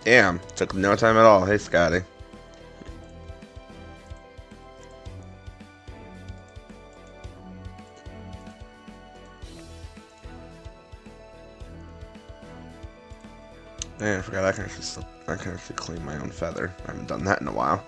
Damn, took no time at all. Hey, Scotty. Man, I forgot I can actually clean my own feather. I haven't done that in a while.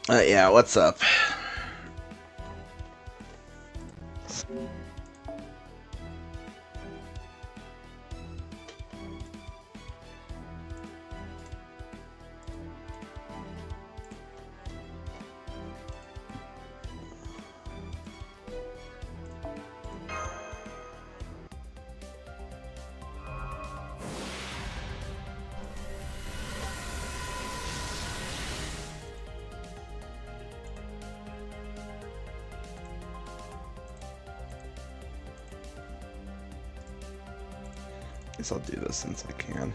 Yeah, what's up? Guess I'll do this since I can.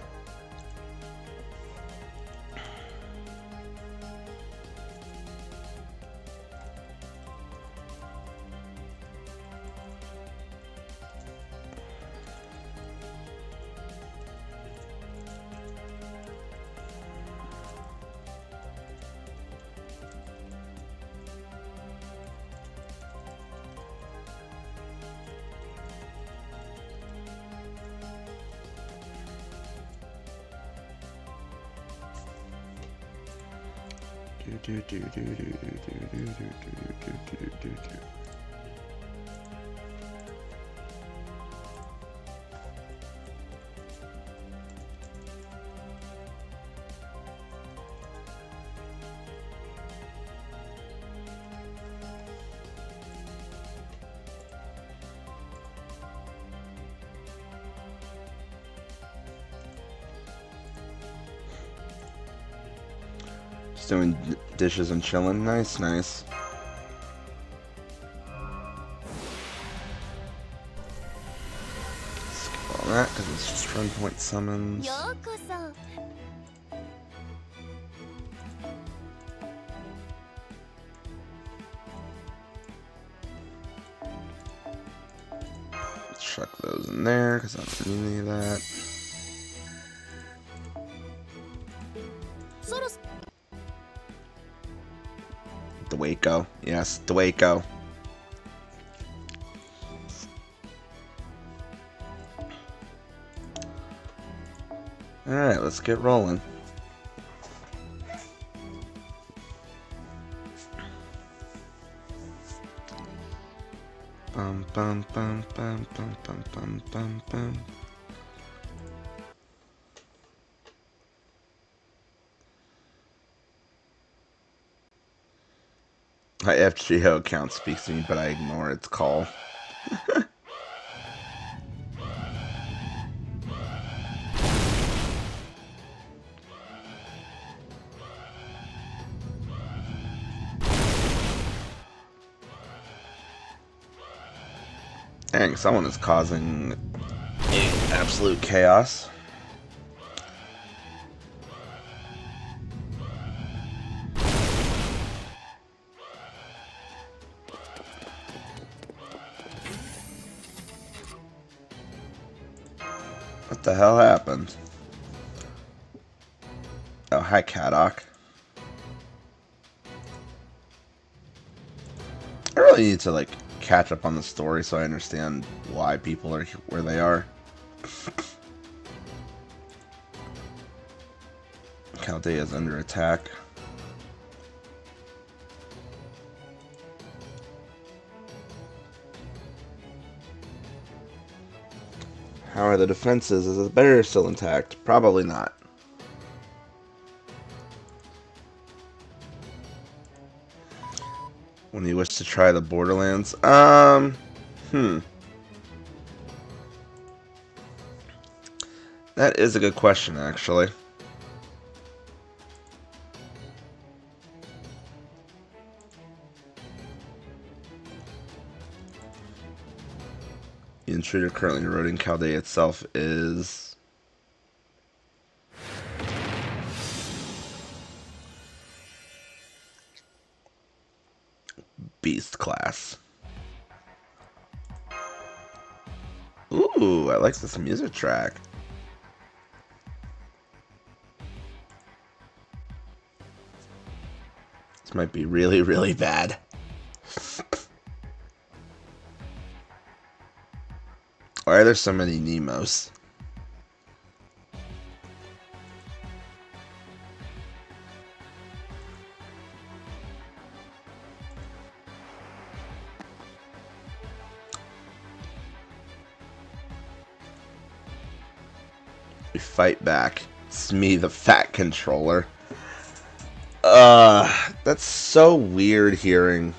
Just doing dishes and chilling. Nice, nice. Skip all that because it's just run point summons. Let's chuck those in there because I don't need any of that. The Waco. Yes, the Waco. Alright, let's get rolling. Bum bum bum bum bum bum bum bum bum. My FGO account speaks to me, but I ignore its call. Dang, someone is causing absolute chaos. What the hell happened? Oh, hi, Caddock. I really need to, like, catch up on the story so I understand why people are where they are. Chaldea is under attack. How are the defenses? Is it better or still intact? Probably not. When you wish to try the Borderlands? That is a good question, actually. The intruder currently eroding Chaldea itself is Beast class. Ooh, I like this music track. This might be really, really bad. Why are there so many Nemos? We fight back. It's me, the fat controller. That's so weird hearing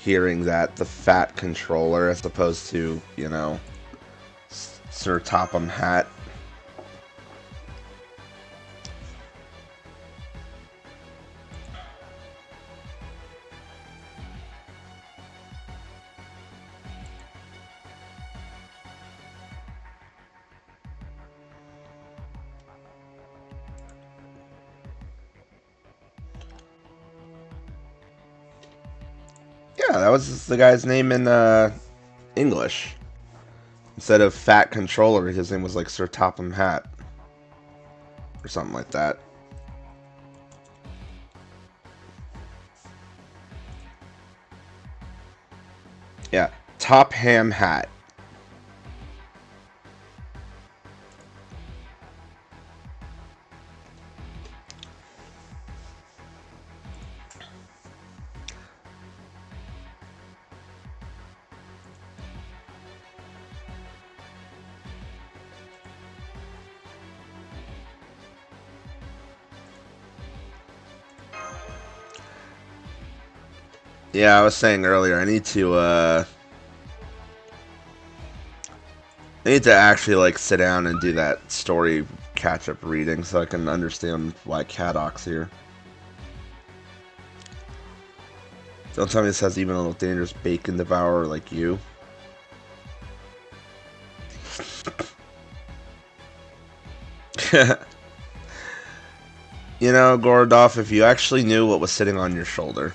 that, the fat controller, as opposed to, you know, Sir Topham Hatt. Yeah, that was the guy's name in English. Instead of Fat Controller, his name was like Sir Topham Hatt. Or something like that. Yeah, Topham Hatt. Yeah, I was saying earlier, I need to actually like sit down and do that story catch-up reading so I can understand why Caddock's here. Don't tell me this has even a little dangerous bacon devourer like you. You know, Gordolf, if you actually knew what was sitting on your shoulder.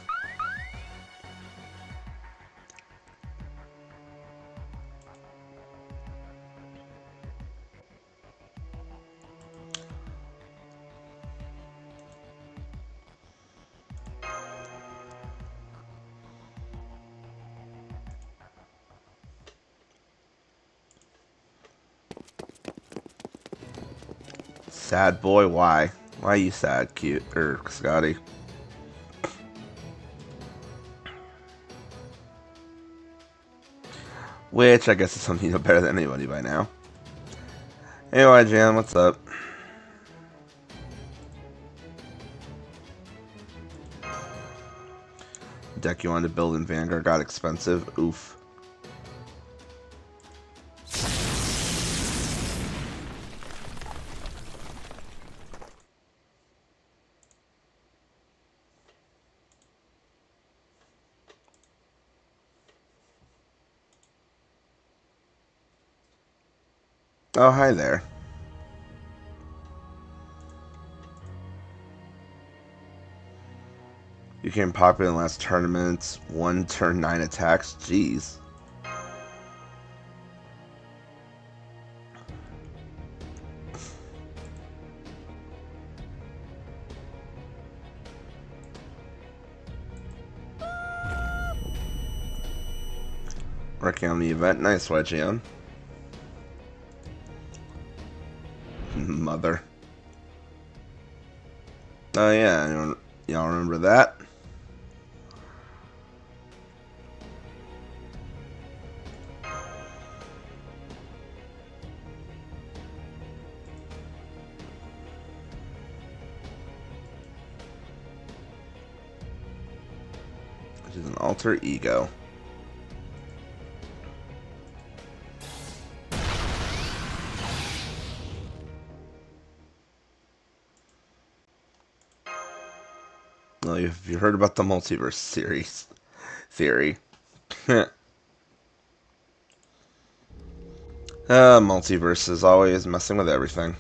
Sad boy, why? Why are you sad, cute, or Scotty? Which I guess is something you know better than anybody by now. Anyway, Jan, what's up? Deck you wanted to build in Vanguard got expensive. Oof. Oh, hi there. You became popular in the last tournaments. 1 turn 9 attacks. Jeez. Working on the event. Nice, Wedgion. Mother. Oh yeah, y'all remember that? Which is an alter ego. Well, have you heard about the multiverse theory? Multiverse is always messing with everything.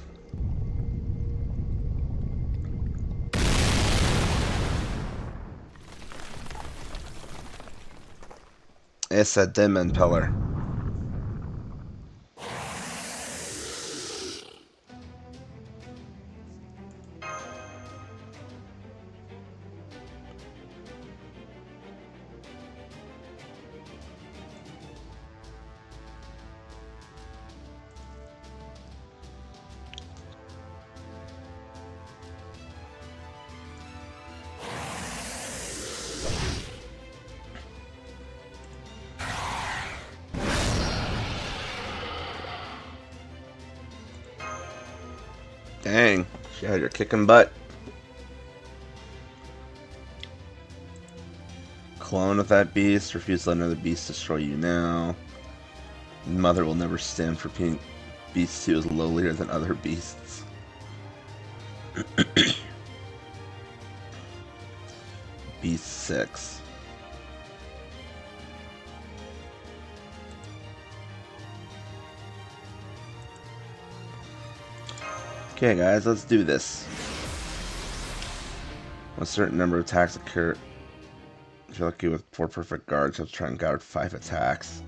It's a demon pillar. Dang, she had your kicking butt. Clone with that beast. Refuse to let another beast destroy you now. Mother will never stand for being beast who is lowlier than other beasts. Beast 6. Okay, guys, let's do this. A certain number of attacks occur. If you're lucky with 4 perfect guards, you'll try and guard 5 attacks.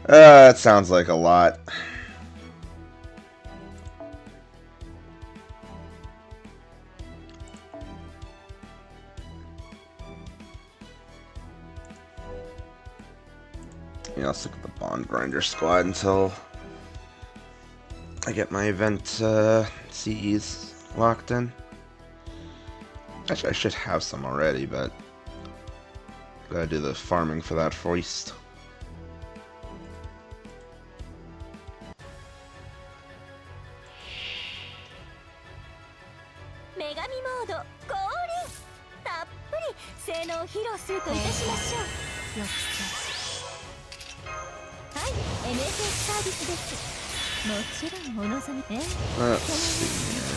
That sounds like a lot. Yeah, I'll stick with the Bond Grinder squad until I get my event CEs locked in. Actually, I should have some already, but gotta do the farming for that first. Let's see here.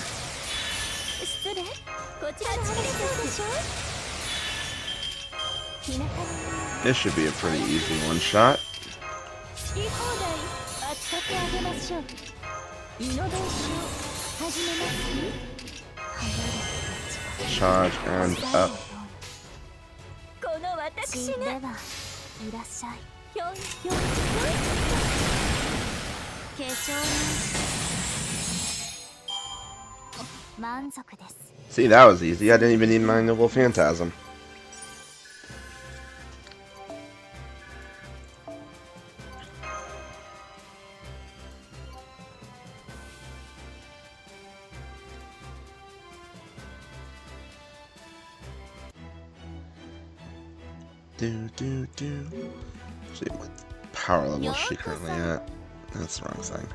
This should be a pretty easy one shot. Charge and up. See, that was easy. I didn't even need my Noble Phantasm. See what power level is she currently at? That's the wrong thing.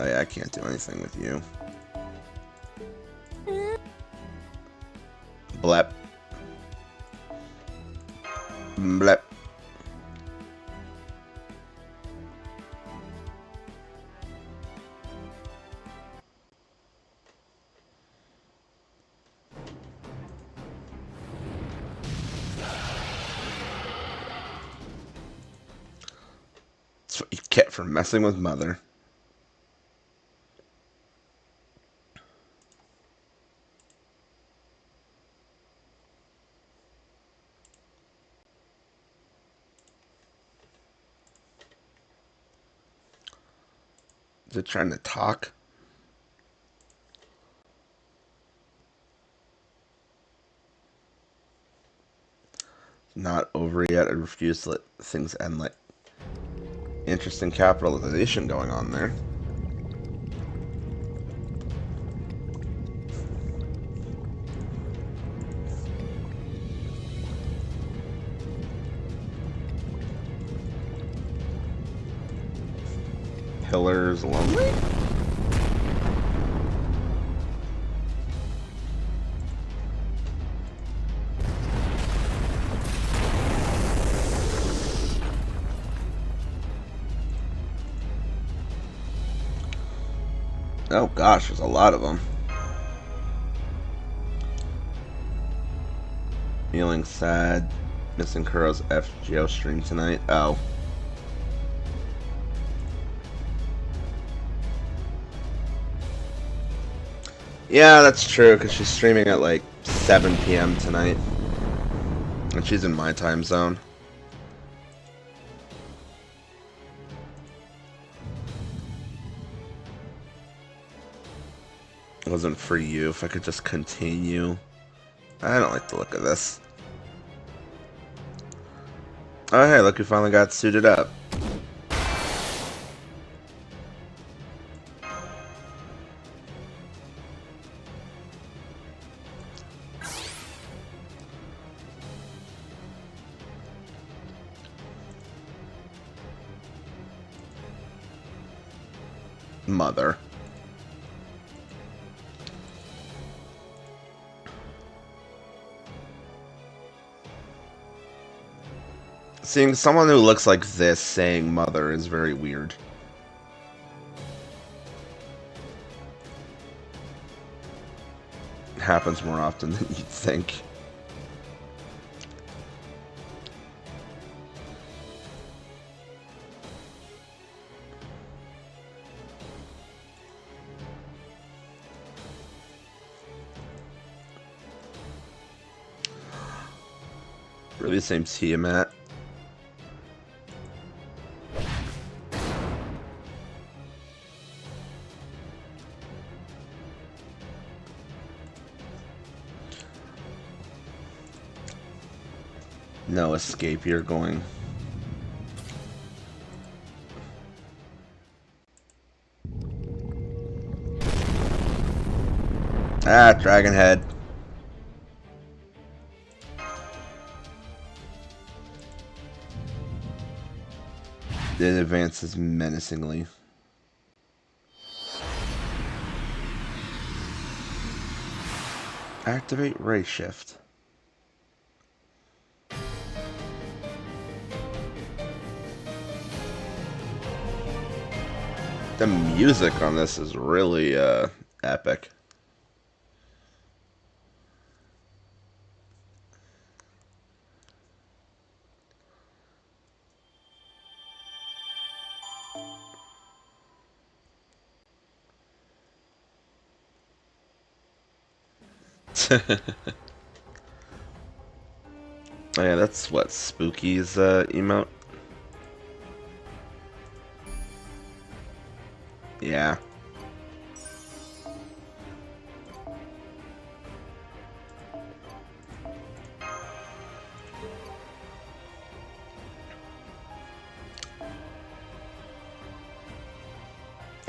Oh yeah, I can't do anything with you. Blep. Blep. That's what you get for messing with Mother. Is it trying to talk? Not over yet. I refuse to let things end. Like interesting capitalization going on there. Pillars lonely. Oh gosh, there's a lot of them. Feeling sad. Missing Kuro's FGO stream tonight. Oh. Yeah, that's true, because she's streaming at like 7 p.m. tonight. And she's in my time zone. It wasn't for you. If I could just continue. I don't like the look of this. Oh, hey, look who finally got suited up. Mother. Seeing someone who looks like this saying mother is very weird. It happens more often than you'd think. Really same Tiamat. No escape, you're going. Ah, Dragon Head. It advances menacingly. Activate Ray Shift. The music on this is really epic. Oh yeah, that's what Spooky's emote. Yeah.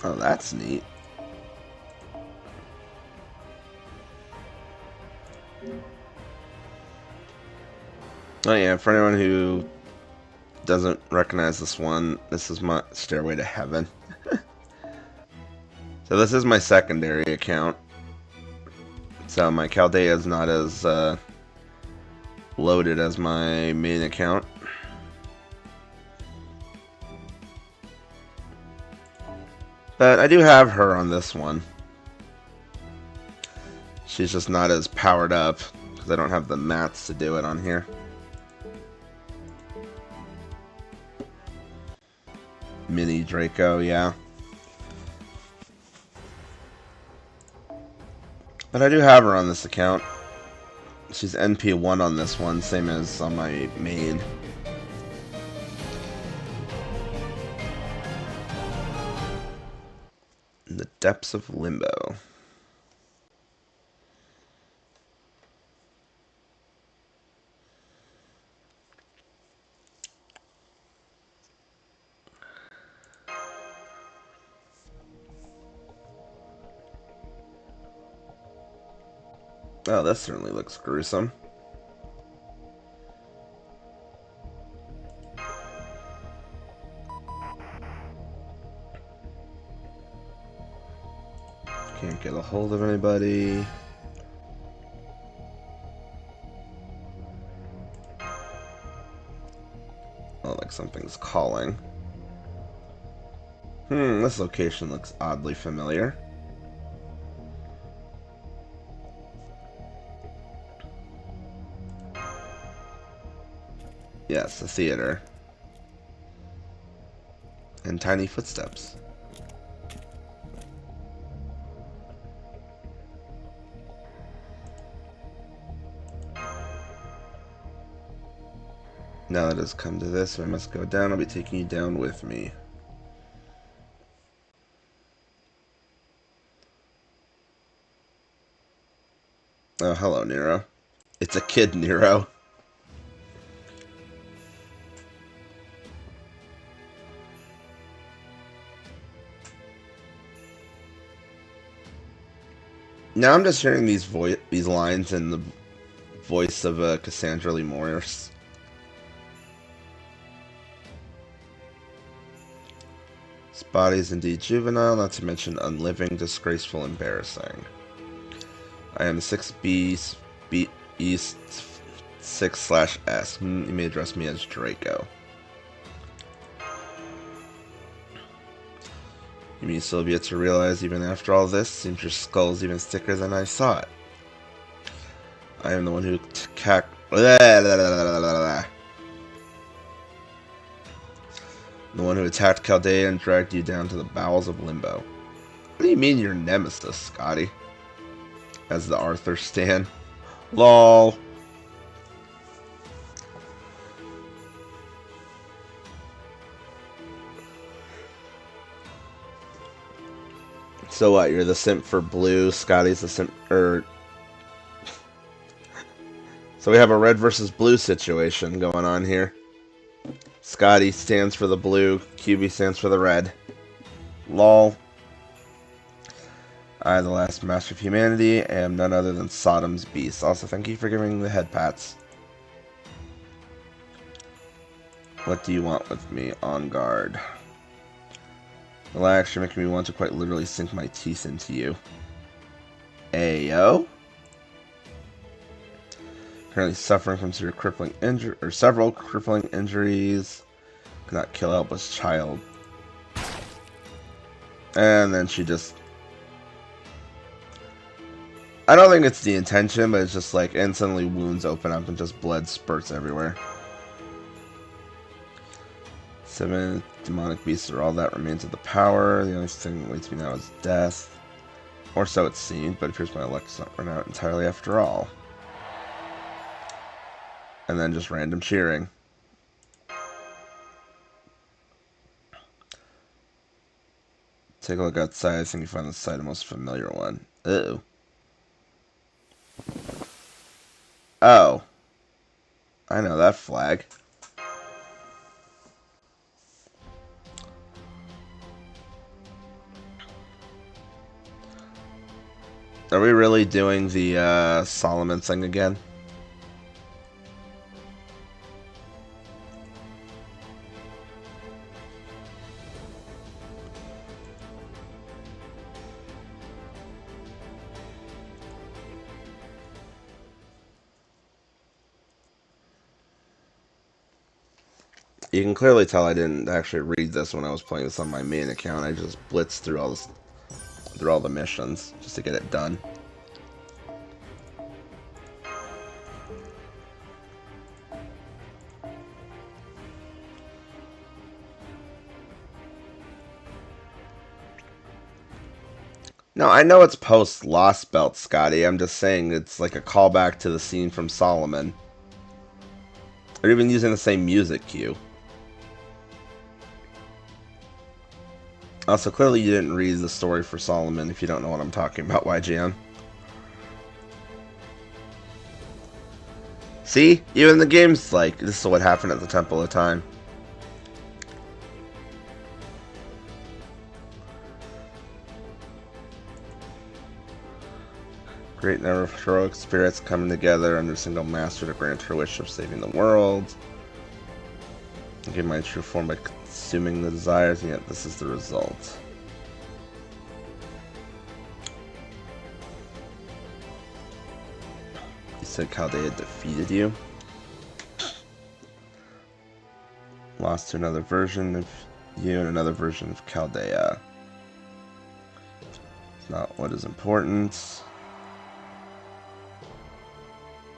Oh, that's neat. Oh yeah, for anyone who doesn't recognize this one, this is my Stairway to Heaven. So this is my secondary account. So my Chaldea is not as loaded as my main account. But I do have her on this one. She's just not as powered up because I don't have the mats to do it on here. Mini Draco, yeah. But I do have her on this account. She's NP1 on this one, same as on my main. In the depths of limbo. Oh, that certainly looks gruesome. Can't get a hold of anybody. Oh, like something's calling. This location looks oddly familiar. Yes, the theater. And tiny footsteps. Now that it's come to this, if I must go down, I'll be taking you down with me. Oh, hello, Nero. It's a kid, Nero. Now I'm just hearing these lines in the voice of Cassandra Lee Morris. This body is indeed juvenile, not to mention unliving, disgraceful, embarrassing. I am 6B East 6/S. You may address me as Draco. You mean still have yet to realize, even after all this, seems your skull's even thicker than I thought. I am the one who the one who attacked Chaldea and dragged you down to the bowels of Limbo. What do you mean your nemesis, Scotty? As the Arthur Stan. LOL. So what, you're the simp for blue, Scotty's the simp, So we have a red versus blue situation going on here. Scotty stands for the blue, QB stands for the red. LOL. I, the last master of humanity, am none other than Sodom's beast. Also, thank you for giving the head pats. What do you want with me? On guard. Relax, you're making me want to quite literally sink my teeth into you. Ayo? Currently suffering from several crippling injuries. Cannot kill a helpless child. And then she just... I don't think it's the intention, but it's just like instantly wounds open up and just blood spurts everywhere. 7 demonic beasts are all that remains of the power. The only thing that waits me now is death. Or so it seemed, but it appears my luck does not run out entirely after all. And then just random cheering. Take a look outside. I think you find the sight the most familiar one. Uh-oh. Oh. I know that flag. Are we really doing the Solomon thing again? You can clearly tell I didn't actually read this when I was playing this on my main account. I just blitzed through all the missions just to get it done. No, I know it's post Lost Belt, Scotty. I'm just saying it's like a callback to the scene from Solomon. Or even using the same music cue. Also, clearly you didn't read the story for Solomon if you don't know what I'm talking about, YGM. See? Even the game's like, this is what happened at the Temple of Time. Great number of heroic spirits coming together under a single master to grant her wish of saving the world. I give my true form by consuming the desires, and yet this is the result. You said Chaldea defeated you? Lost to another version of you and another version of Chaldea. It's not what is important.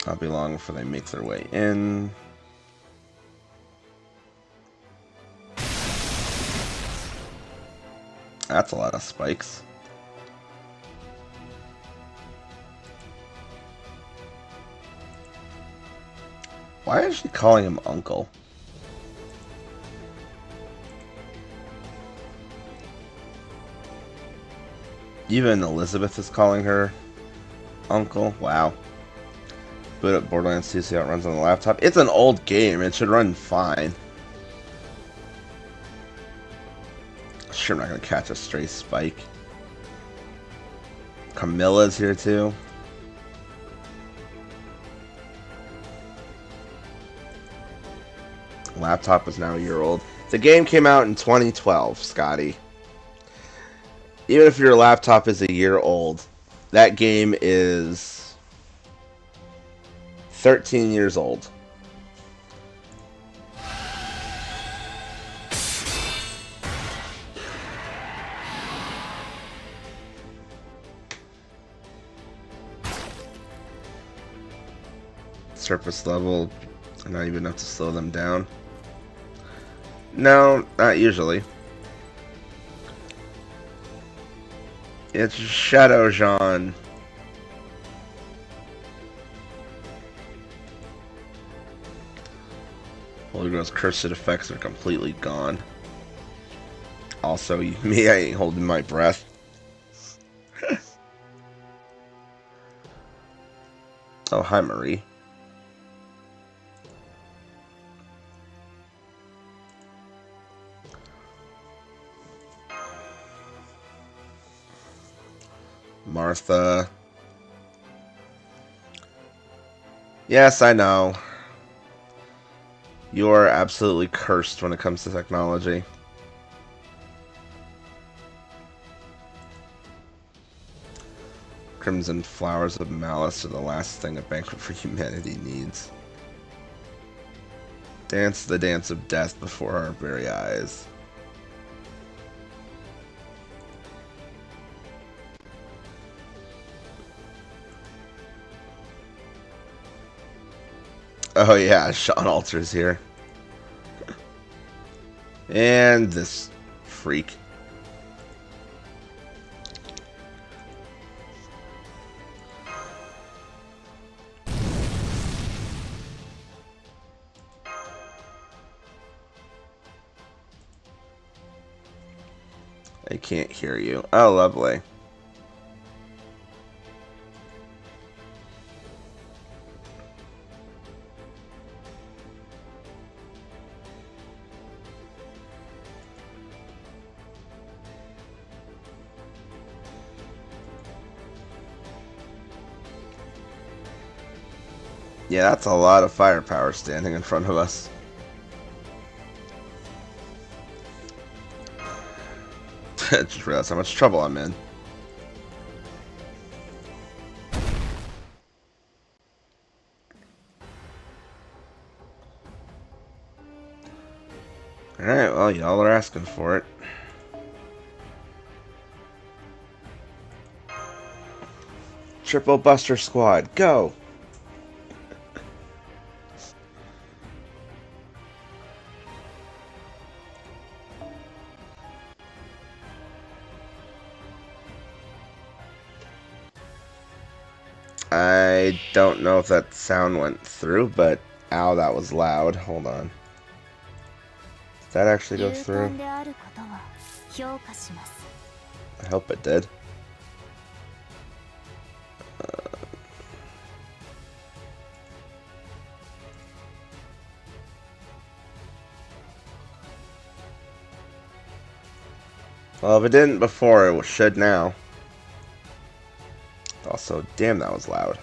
Not be long before they make their way in. That's a lot of spikes. Why is she calling him Uncle? Even Elizabeth is calling her uncle. Wow. Boot up Borderlands 2, see how it runs on the laptop. It's an old game. It should run fine. Sure, I'm not going to catch a stray spike. Camilla's here too. Laptop is now a year old. The game came out in 2012, Scotty. Even if your laptop is a year old, that game is 13 years old. Surface level, not even enough to slow them down. No, not usually. It's Shadow Jean. Holy Grail's cursed effects are completely gone. Also, me, I ain't holding my breath. Oh, hi, Marie. Martha. Yes, I know. You are absolutely cursed when it comes to technology. Crimson flowers of malice are the last thing a banquet for humanity needs. Dance the dance of death before our very eyes. Oh yeah, Sean Alter's here. And this freak. I can't hear you. Oh, lovely. Yeah, that's a lot of firepower standing in front of us. Just realized how much trouble I'm in. Alright, well, y'all are asking for it. Triple Buster Squad, go! I don't know if that sound went through, but ow, that was loud. Hold on. Did that actually go through? I hope it did. Well, if it didn't before, it should now. Also, damn, that was loud.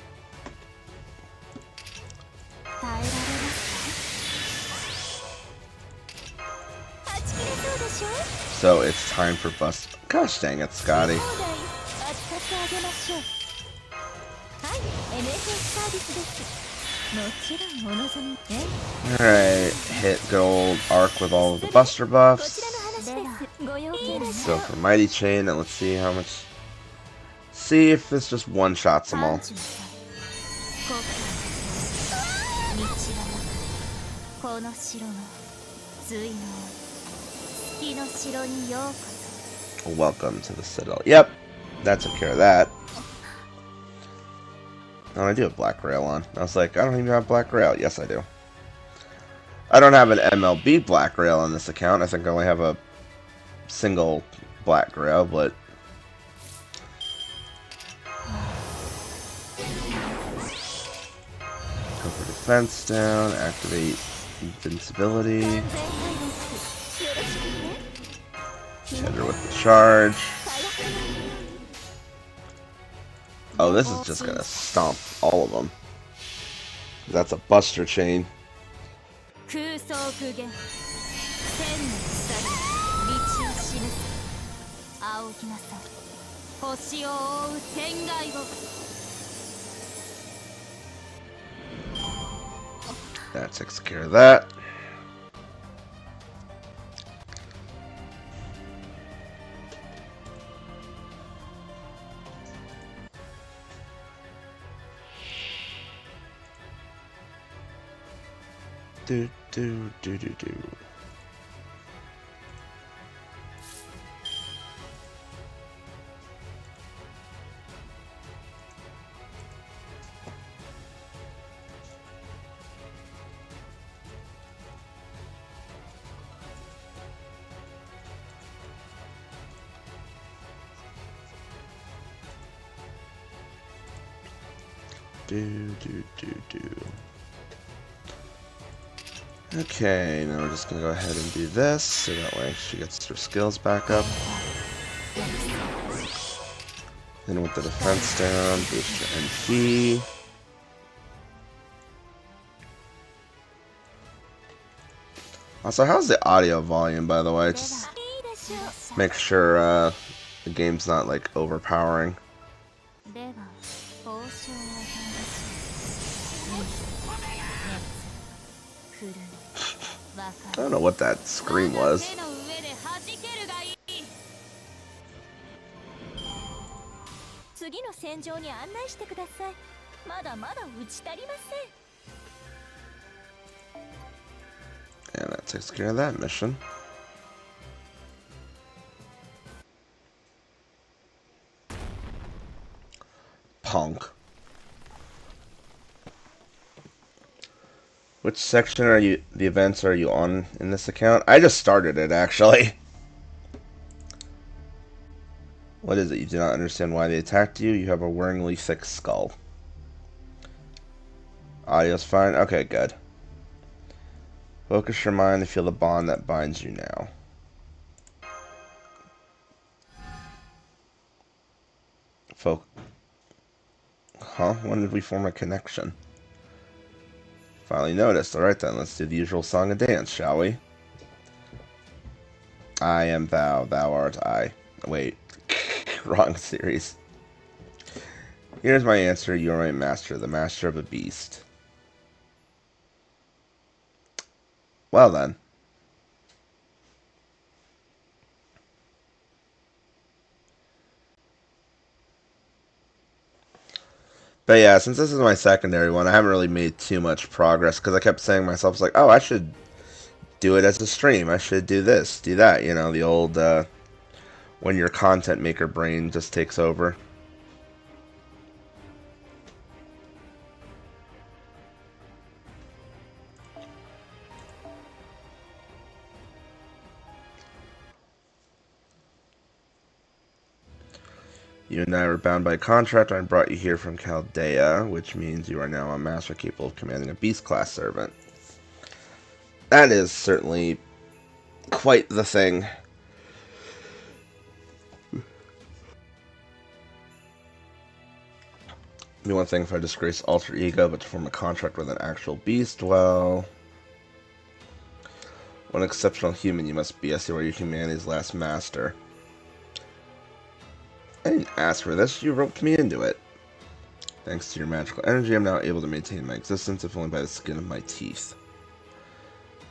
So it's time for bust. Gosh dang it, Scotty. Alright, hit gold arc with all of the buster buffs. Go for Mighty Chain, and let's see how much. See if this just one-shots them all. Welcome to the Citadel. Yep, that took care of that. Oh, I do have Black Rail on. I was like, I don't even have Black Rail. Yes, I do. I don't have an MLB Black Rail on this account. I think I only have a single Black Rail, but Put her defense down, activate invincibility. Hit her with the charge. Oh, this is just gonna stomp all of them. That's a buster chain. That takes care of that. Do do do do do. Do do do do. Okay, now we're just gonna go ahead and do this, so that way she gets her skills back up. Then with the defense down, boost your MP. Also, how's the audio volume, by the way? Just make sure the game's not like overpowering. I don't know what that scream was. And that takes care of that mission. Punk. Which section are you, the events are you on in this account? I just started it, actually. What is it? You do not understand why they attacked you? You have a worryingly thick skull. Audio's fine? Okay, good. Focus your mind to feel the bond that binds you now. Huh? When did we form a connection? Finally noticed. Alright then, let's do the usual song and dance, shall we? I am thou, thou art I. Wait. Wrong series. Here's my answer. You are my master, the master of a beast. Well then. But yeah, since this is my secondary one, I haven't really made too much progress because I kept saying to myself, like, oh, I should do it as a stream. I should do this, do that. You know, the old, when your content maker brain just takes over. You and I were bound by contract. I brought you here from Chaldea, which means you are now a master capable of commanding a beast-class servant. That is certainly quite the thing. Be one thing if I disgrace alter ego, but to form a contract with an actual beast, well... What an exceptional human you must be. I see where you're humanity's last master. I didn't ask for this, you roped me into it. Thanks to your magical energy, I'm now able to maintain my existence, if only by the skin of my teeth.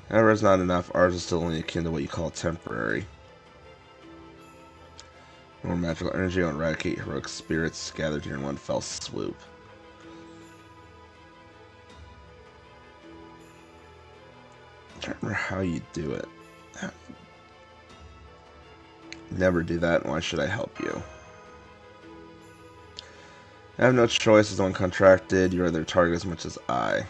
However, it's not enough. Ours is still only akin to what you call temporary. More magical energy will eradicate heroic spirits gathered here in one fell swoop. I'm trying to remember how you do it. Never do that, why should I help you? I have no choice as the one contracted. You are their target as much as I.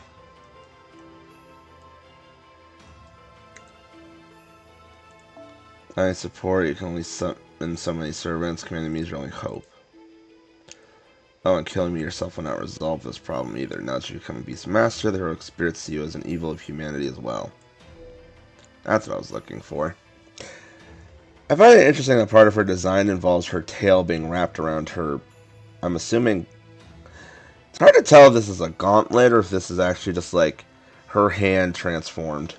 I support. You can only summon so many servants. Commanding me is your only hope. Oh, and killing me yourself will not resolve this problem either. Now that you become a beast master, the heroic spirits see you as an evil of humanity as well. That's what I was looking for. I find it interesting that part of her design involves her tail being wrapped around her. I'm assuming. It's hard to tell if this is a gauntlet or if this is actually just like her hand transformed.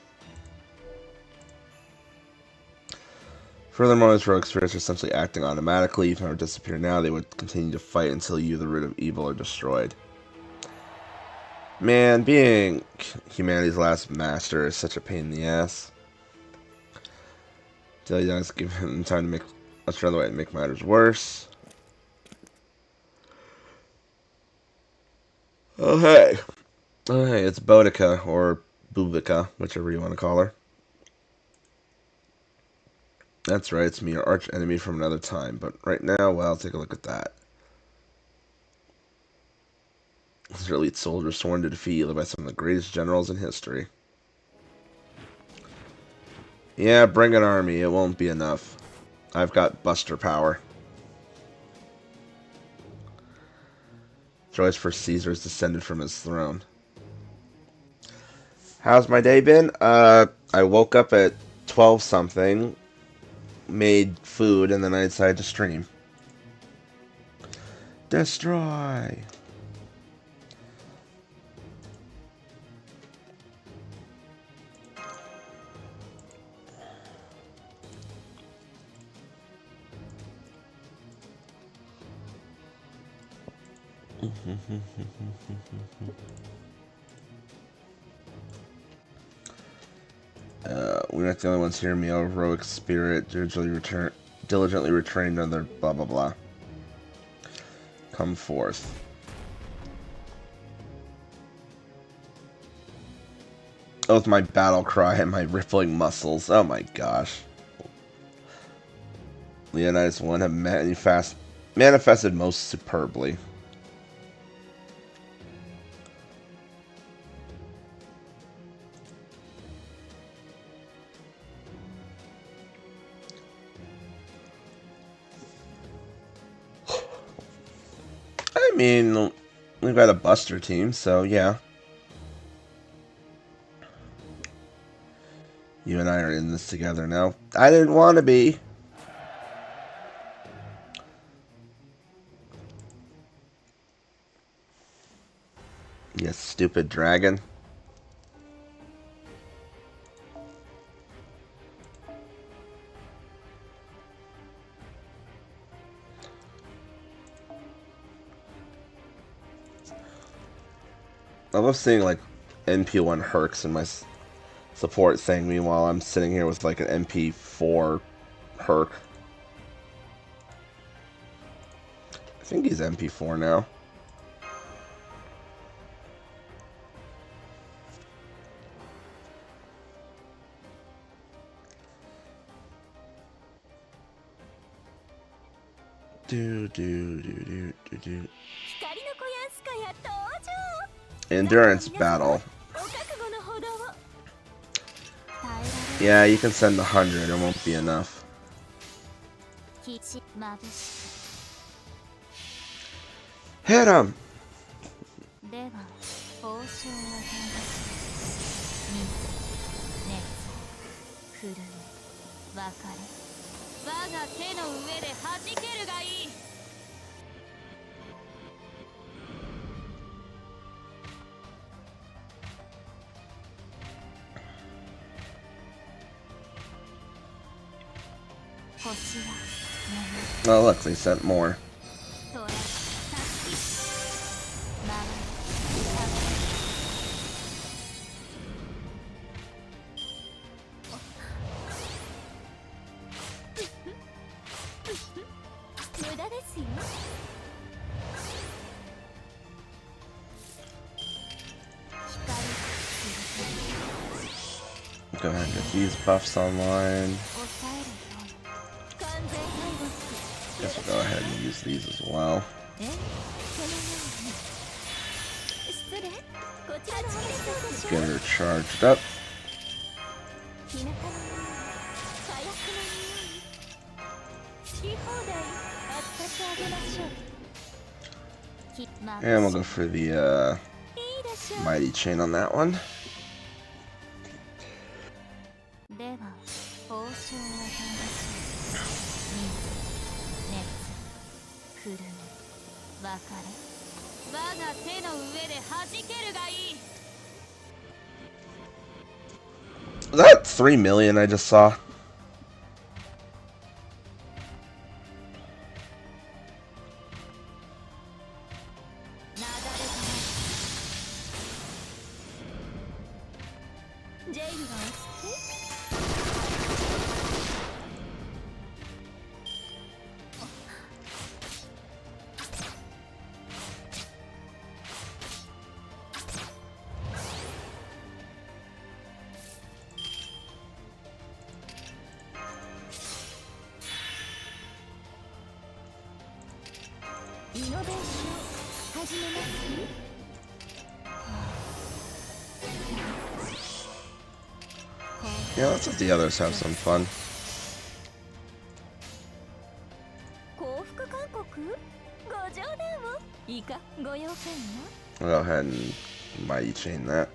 Furthermore, these heroic spirits are essentially acting automatically. If I were to disappear now, they would continue to fight until you, the root of evil, are destroyed. Man, being humanity's last master is such a pain in the ass. Till you guys give him time to make. Let's try the way to make matters worse. Oh hey, it's Boudica or Boudica, whichever you want to call her. That's right, it's me, your arch enemy from another time. But right now, well, take a look at that. This is your elite soldier sworn to defeat, led by some of the greatest generals in history. Yeah, bring an army. It won't be enough. I've got buster power. Joyous for Caesar is descended from his throne. How's my day been? I woke up at 12 something, made food, and then I decided to stream. Destroy! We're not the only ones here. Me, heroic spirit, diligently returning another blah blah blah. Come forth. Oh, with my battle cry and my rippling muscles. Oh my gosh. Leonidas 1 have manifested most superbly. I mean, we've got a buster team, so yeah. You and I are in this together now. I didn't want to be. You stupid dragon. I love seeing like NP1 Hercs in my support thing. Meanwhile, I'm sitting here with like an MP4 Herc. I think he's MP4 now. Endurance battle. Yeah, you can send 100, it won't be enough. Hit him! Oh look, they sent more. Go ahead and get these buffs online. Guess we'll go ahead and use these as well. Get her charged up. And we'll go for the mighty chain on that one. Was that 3 million I just saw? Yeah, let's let the others have some fun. I'll go ahead and mighty chain that.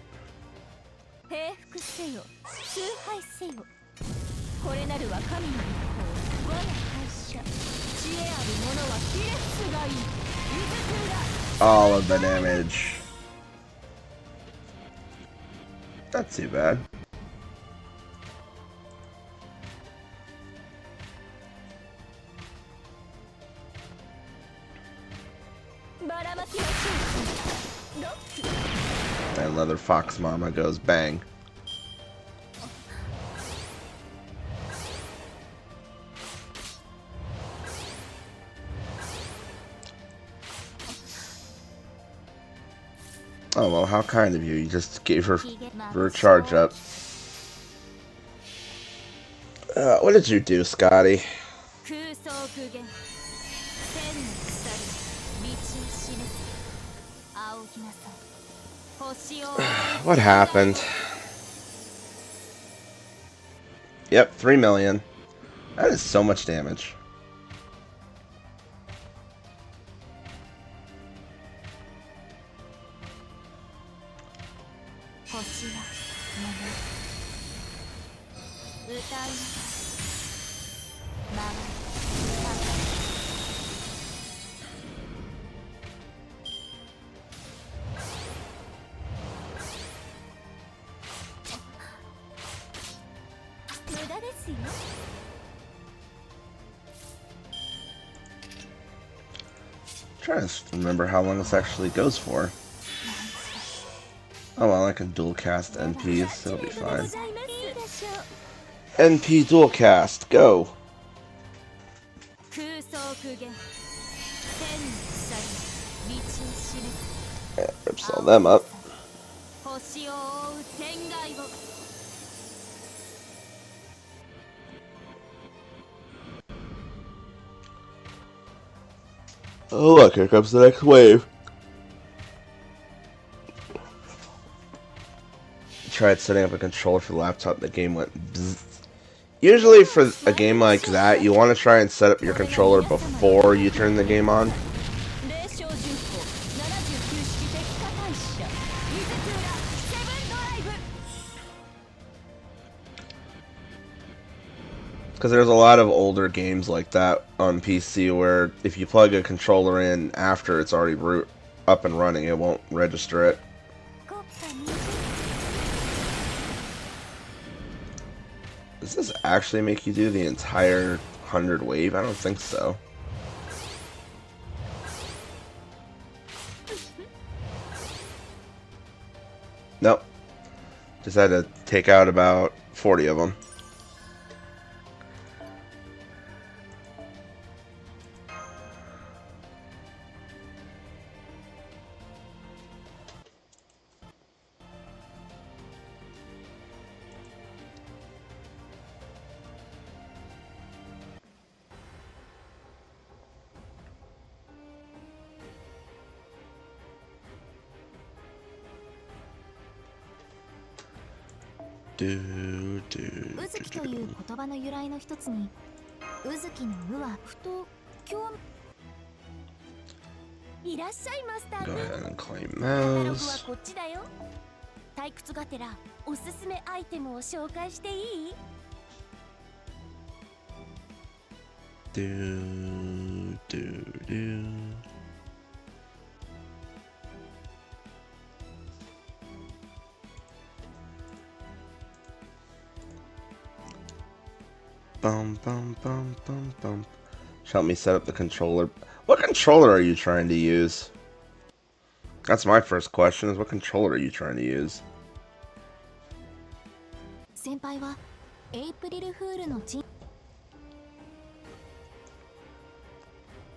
All of the damage. Not too bad. And Leather Fox Mama goes bang. Oh well, how kind of you. You just gave her charge up. What did you do, Scotty? What happened? Yep, 3 million. That is so much damage. Trying to remember how long this actually goes for. Oh well, I can dual cast NPs, it'll be fine. NP dual cast, go! Yeah, rips all them up. Oh look, here comes the next wave. Tried setting up a controller for the laptop, the game went bzzz. Usually for a game like that, you want to try and set up your controller before you turn the game on. Because there's a lot of older games like that on PC where if you plug a controller in after it's already up and running, it won't register it. Does this actually make you do the entire 100 wave? I don't think so. Nope. Just had to take out about 40 of them. Go ahead and claim those. 退屈がてらおすすめアイテムを紹介していい？ Bum bum bum bum bum. Help me set up the controller. What controller are you trying to use? That's my first question, is what controller are you trying to use? 先輩はエイプリルフールのチ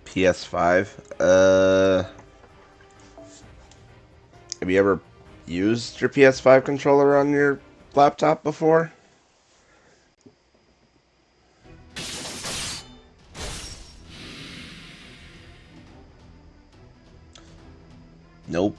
PS5? Have you ever used your PS5 controller on your laptop before? Nope.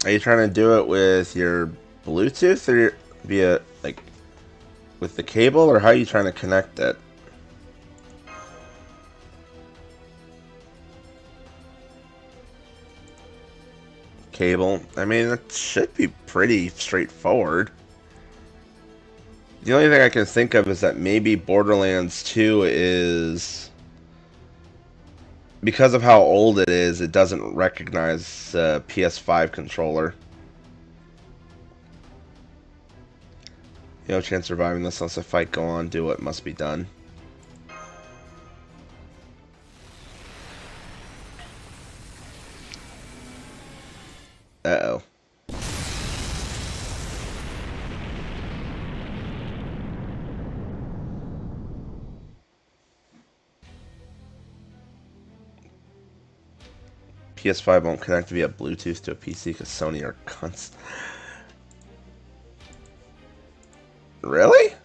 Are you trying to do it with your Bluetooth or via, like, with the cable, or how are you trying to connect it? Cable. I mean, it should be pretty straightforward. The only thing I can think of is that maybe Borderlands 2 is... because of how old it is, it doesn't recognize a PS5 controller. No chance surviving this unless the fight go on, do what must be done. Uh-oh. PS5 won't connect via Bluetooth to a PC because Sony are cunts. Really?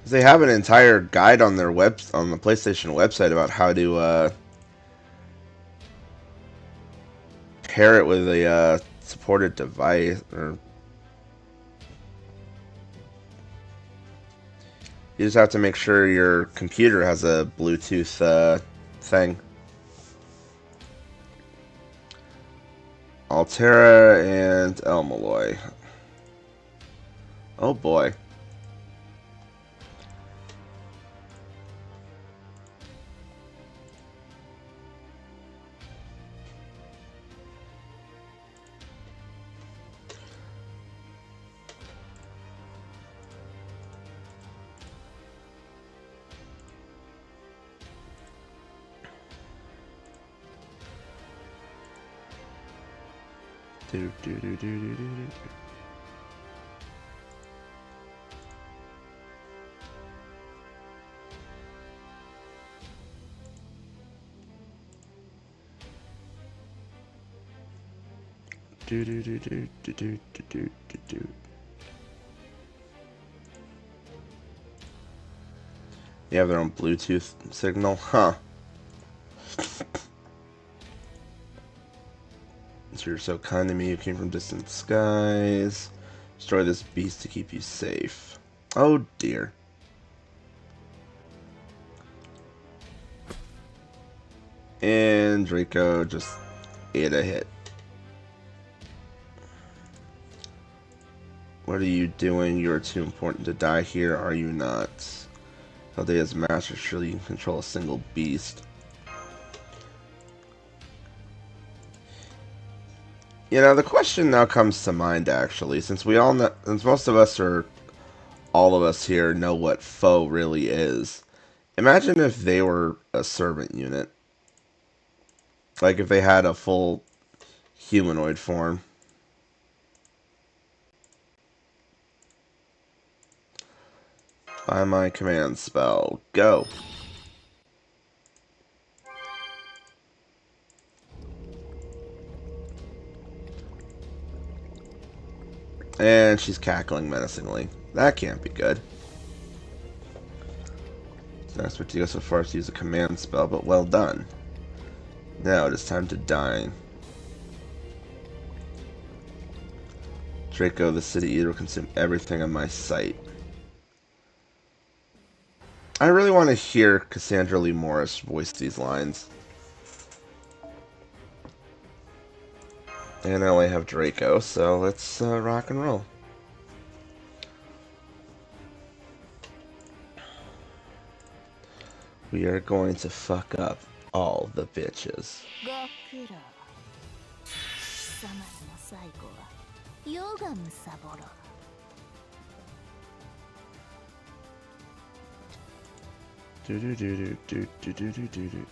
They have an entire guide on their on the PlayStation website about how to pair it with a supported device, or you just have to make sure your computer has a Bluetooth thing. Altera and El Malloy. Oh boy. They have their own Bluetooth signal, huh? So you're so kind to me, you came from distant skies. Destroy this beast to keep you safe. Oh dear. And Draco just ate a hit. What are you doing? You are too important to die here, are you not? Aldea's master, surely you can control a single beast. You know, the question now comes to mind, actually, since we all know, since most of us, or all of us here, know what foe really is. Imagine if they were a servant unit. Like if they had a full humanoid form. By my command spell. Go. And she's cackling menacingly. That can't be good. It's not expected to go so far as to use a command spell, but well done. Now it is time to dine. Draco, the City Eater, will consume everything on my sight. I really want to hear Cassandra Lee Morris voice these lines. And I only have Draco, so let's rock and roll. We are going to fuck up all the bitches. Do do do do do do do do do do.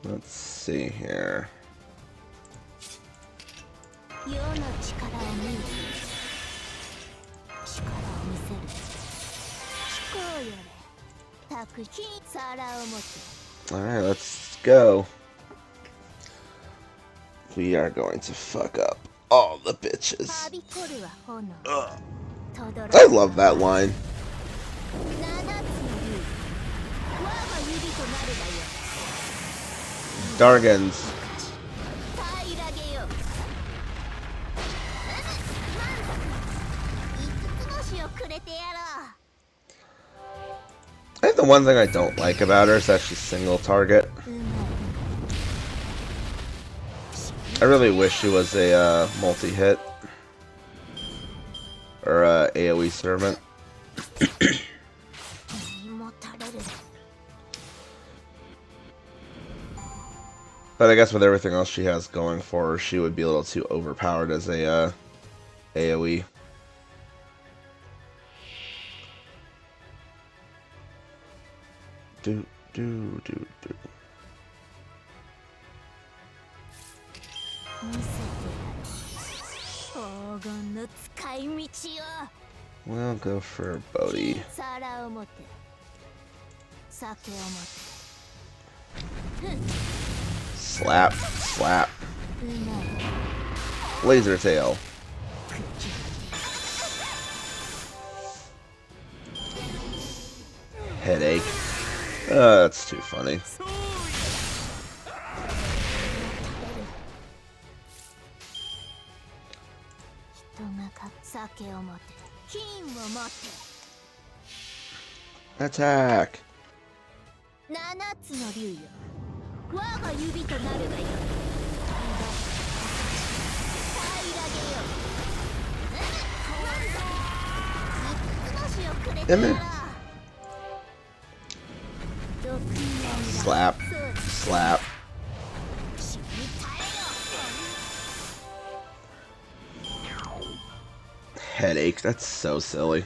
Let's see here. Alright, let's go. We are going to fuck up all the bitches. Ugh. I love that line. Dargans. I think the one thing I don't like about her is that she's single target. I really wish she was a multi-hit or a AoE servant. But I guess with everything else she has going for her, she would be a little too overpowered as a AoE. Do do do do. We'll go for Bodhi. Slap, slap. Laser tail. Headache. That's too funny. Attack. Slap, slap. Headache, that's so silly.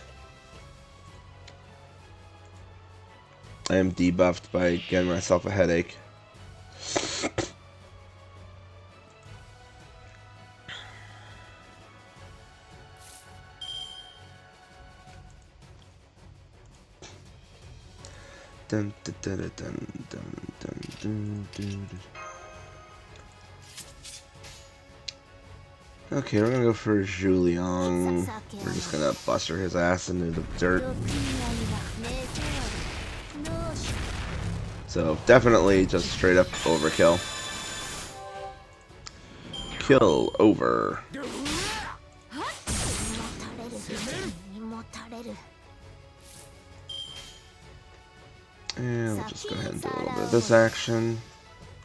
I am debuffed by getting myself a headache. Dun, dun, dun, dun, dun, dun, dun, dun. Okay, we're gonna go for Julian. We're just gonna buster his ass into the dirt. So definitely just straight up overkill. Kill over. And we'll just go ahead and do a little bit of this action.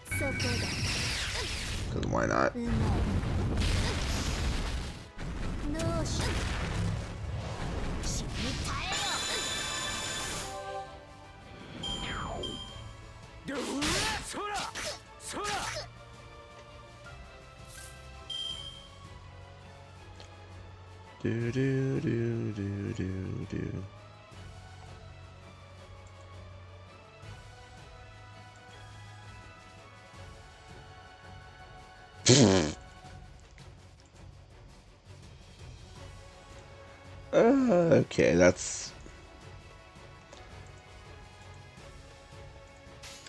Because why not? Do do do do do do. Okay, that's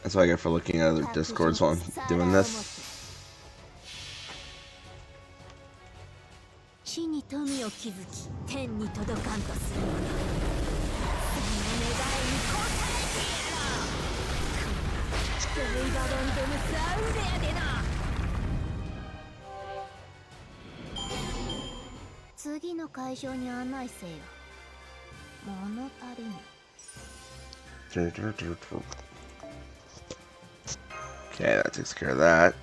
what I get for looking at other discords while I'm doing this. 地に富を築き天に届かんとする者その願いに応えてやろうベイガロンドムスアウンデやでな次の会場に案内せよ物足りぬ Okay, that takes care of that.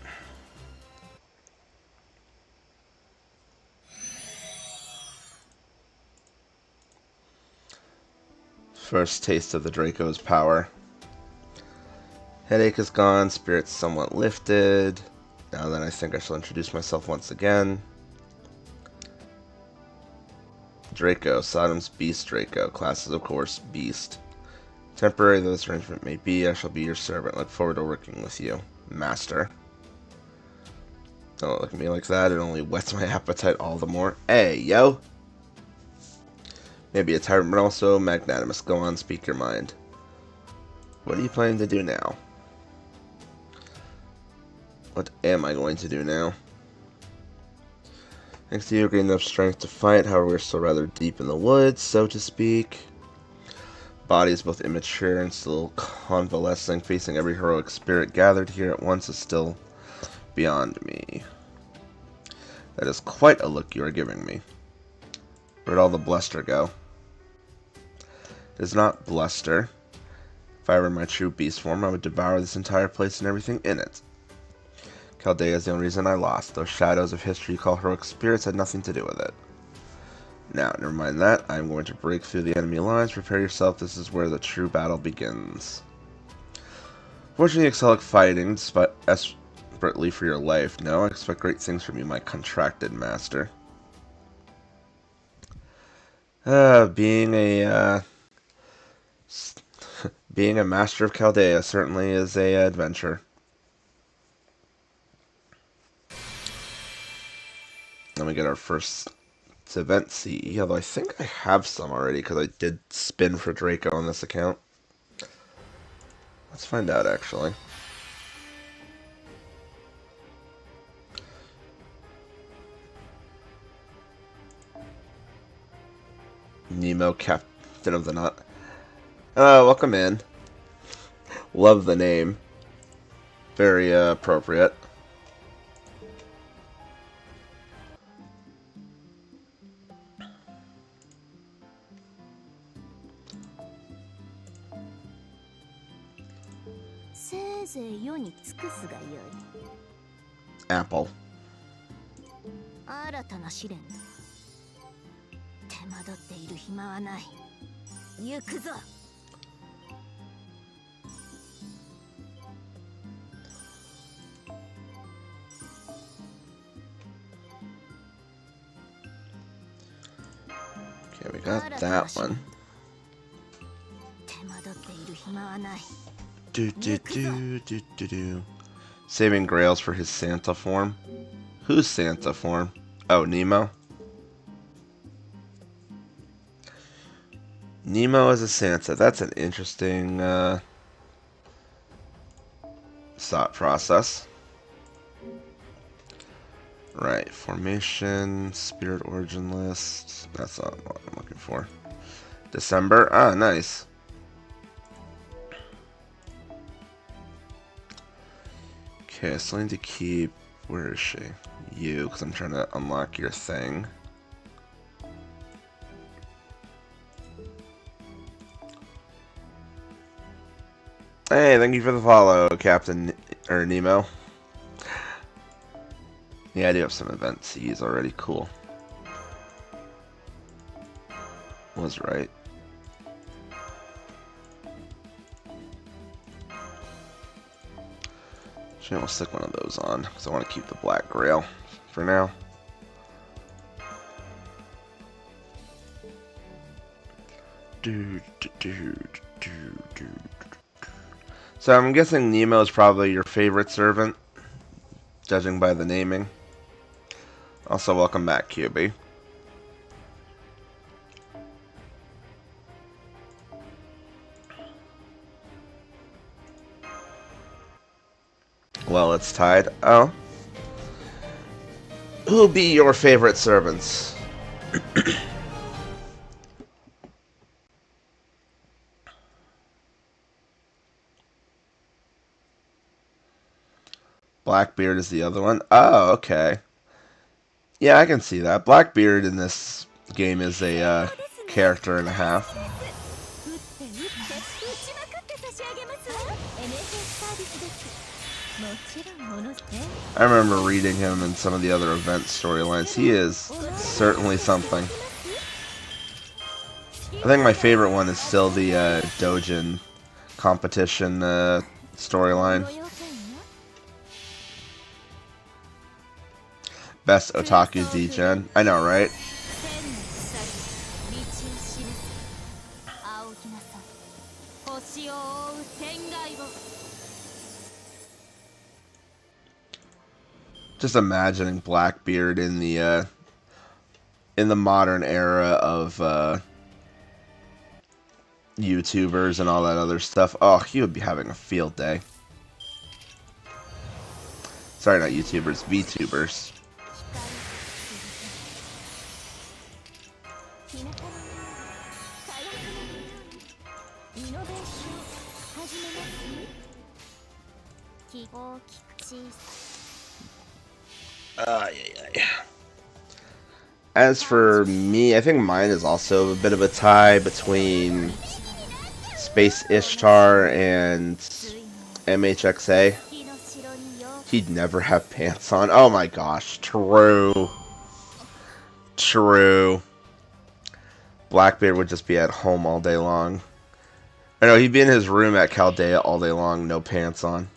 First taste of the Draco's power. Headache is gone, spirits somewhat lifted. Now then, I think I shall introduce myself once again. Draco, Sodom's Beast Draco. Class is, of course, Beast. Temporary though this arrangement may be, I shall be your servant. Look forward to working with you. Master. Don't look at me like that, it only whets my appetite all the more. Hey, yo! Maybe a tyrant, but also magnanimous. Go on, speak your mind. What are you planning to do now? What am I going to do now? Thanks to you, you gained enough strength to fight, however we're still rather deep in the woods, so to speak. Body is both immature and still convalescing. Facing every heroic spirit gathered here at once is still beyond me. That is quite a look you are giving me. Where'd all the bluster go? It is not bluster. If I were in my true beast form, I would devour this entire place and everything in it. Chaldea is the only reason I lost. Those shadows of history you call heroic spirits had nothing to do with it. Now, never mind that. I am going to break through the enemy lines. Prepare yourself. This is where the true battle begins. Fortunately, you excel at fighting, despite desperately for your life. No, I expect great things from you, my contracted master. Being a master of Chaldea certainly is a adventure. Then we get our first event CE, although I think I have some already because I did spin for Draco on this account. Let's find out, actually. Nemo, Captain of the Knot. Welcome in. Love the name. Very appropriate. Apple. 新たな試練だ手間取っている暇はない行くぞ Okay, we got that one. Do. Saving grails for his Santa form. Who's Santa form? Oh, Nemo. Nemo as a Santa. That's an interesting thought process. Right, formation, spirit origin list. That's not what I'm looking for. December. Ah, nice. Okay, I still need to keep. Where is she? You, because I'm trying to unlock your thing. Hey, thank you for the follow, Captain or Nemo. Yeah, I do have some event C's already. Cool. Was right. Actually, I'll stick one of those on because I want to keep the Black Grail for now. So I'm guessing Nemo is probably your favorite servant, judging by the naming. Also, welcome back, QB. Well, it's tied. Oh. Who'll be your favorite servants? Blackbeard is the other one. Oh, okay. Yeah, I can see that. Blackbeard in this game is a character and a half. I remember reading him in some of the other event storylines. He is certainly something. I think my favorite one is still the Dojin competition storyline. Best Otaku D-Gen. I know, right? Just imagining Blackbeard in the modern era of YouTubers and all that other stuff. Oh, he would be having a field day. Sorry, not YouTubers, VTubers. As for me, I think mine is also a bit of a tie between Space Ishtar and MHXA. He'd never have pants on. Oh my gosh, true. True. Blackbeard would just be at home all day long. I know, he'd be in his room at Chaldea all day long, no pants on.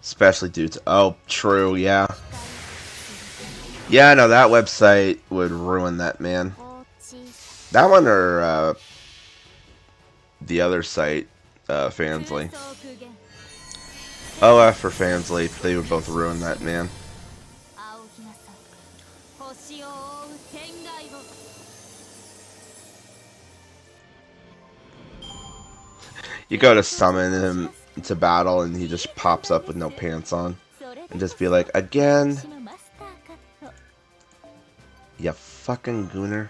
Especially due to... Oh, true, yeah. Yeah, no, that website would ruin that, man. That one or the other site, Fansly. OF for Fansly, they would both ruin that, man. You go to summon him to battle and he just pops up with no pants on. And just be like, again? You fucking gooner.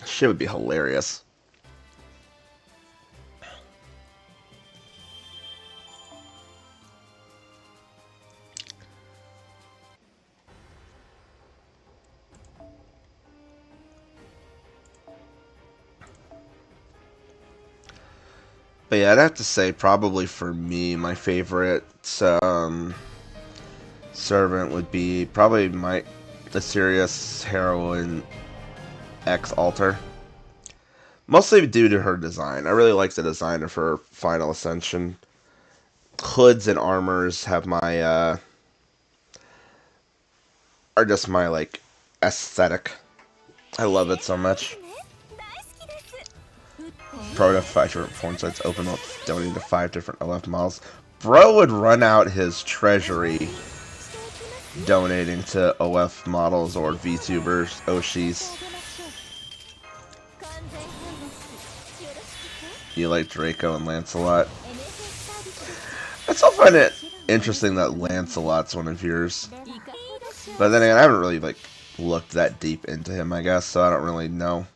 Shit would be hilarious. But yeah, I'd have to say probably for me, my favorite servant would be probably the Sirius Heroine X Alter. Mostly due to her design. I really like the design of her Final Ascension. Hoods and armors have my are just my like aesthetic. I love it so much. Pro to 5 different porn sites open up, donating to 5 different LF models. Bro would run out his treasury donating to OF models or VTubers, Oshis. You like Draco and Lancelot. I still find it interesting that Lancelot's one of yours. But then again, I haven't really like looked that deep into him, I guess, so I don't really know.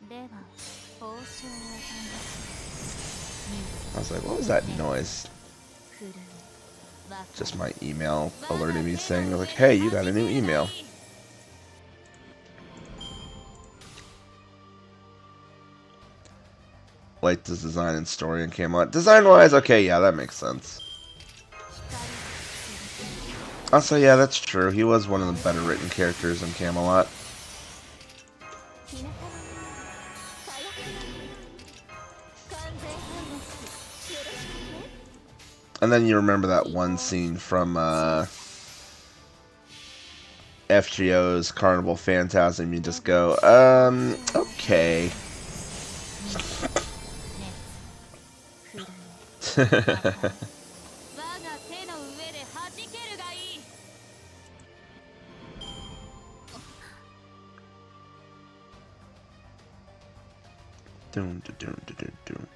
I was like, what was that noise? Just my email alerting me saying, like, hey, you got a new email. Like this design and story in Camelot. Design-wise, okay, yeah, that makes sense. Also, yeah, that's true. He was one of the better written characters in Camelot. And then you remember that one scene from FGO's Carnival Phantasm, you just go, okay. Doom, doom, doom, doom.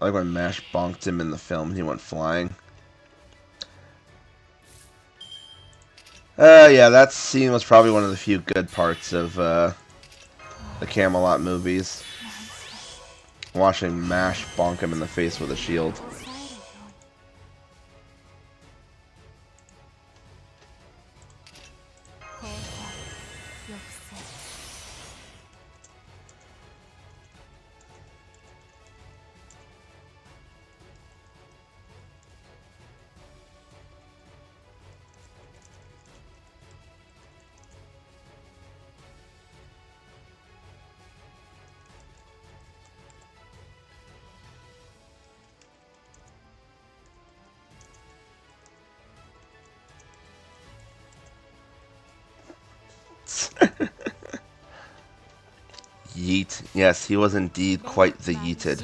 I like when Mash bonked him in the film and he went flying. Yeah, that scene was probably one of the few good parts of the Camelot movies. Watching Mash bonk him in the face with a shield. Yeet. Yes, he was indeed quite the yeeted.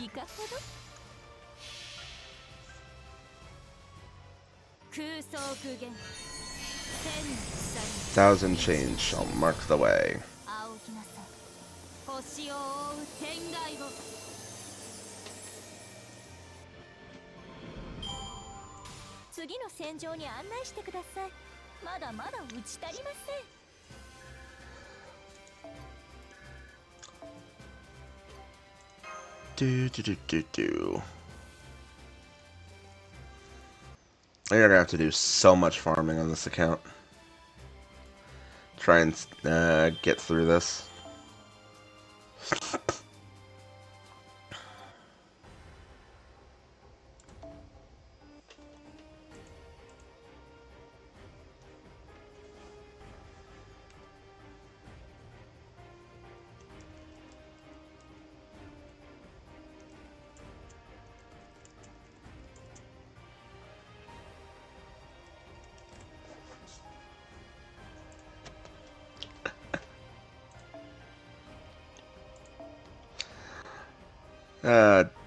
1,000 change shall mark the way. 次の戦場に案内してください。まだまだ打ち足りません。Do do do do do. You're gonna have to do so much farming on this account. Try and get through this.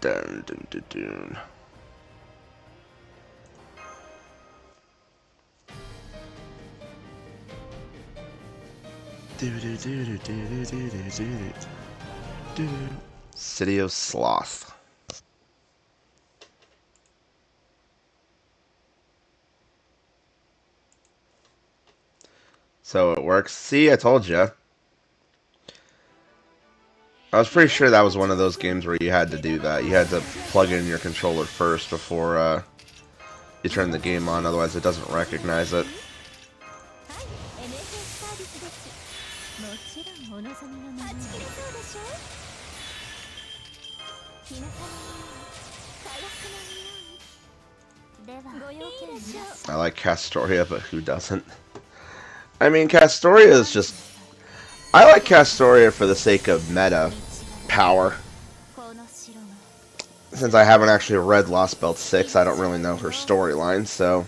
Dun, dun, dun, dun. City of Sloth. So it works. See, I told you. I was pretty sure that was one of those games where you had to do that. You had to plug in your controller first before you turn the game on, otherwise it doesn't recognize it. I like Castoria, but who doesn't? I mean, Castoria is just... I like Castoria for the sake of meta power. Since I haven't actually read Lost Belt 6, I don't really know her storyline, so...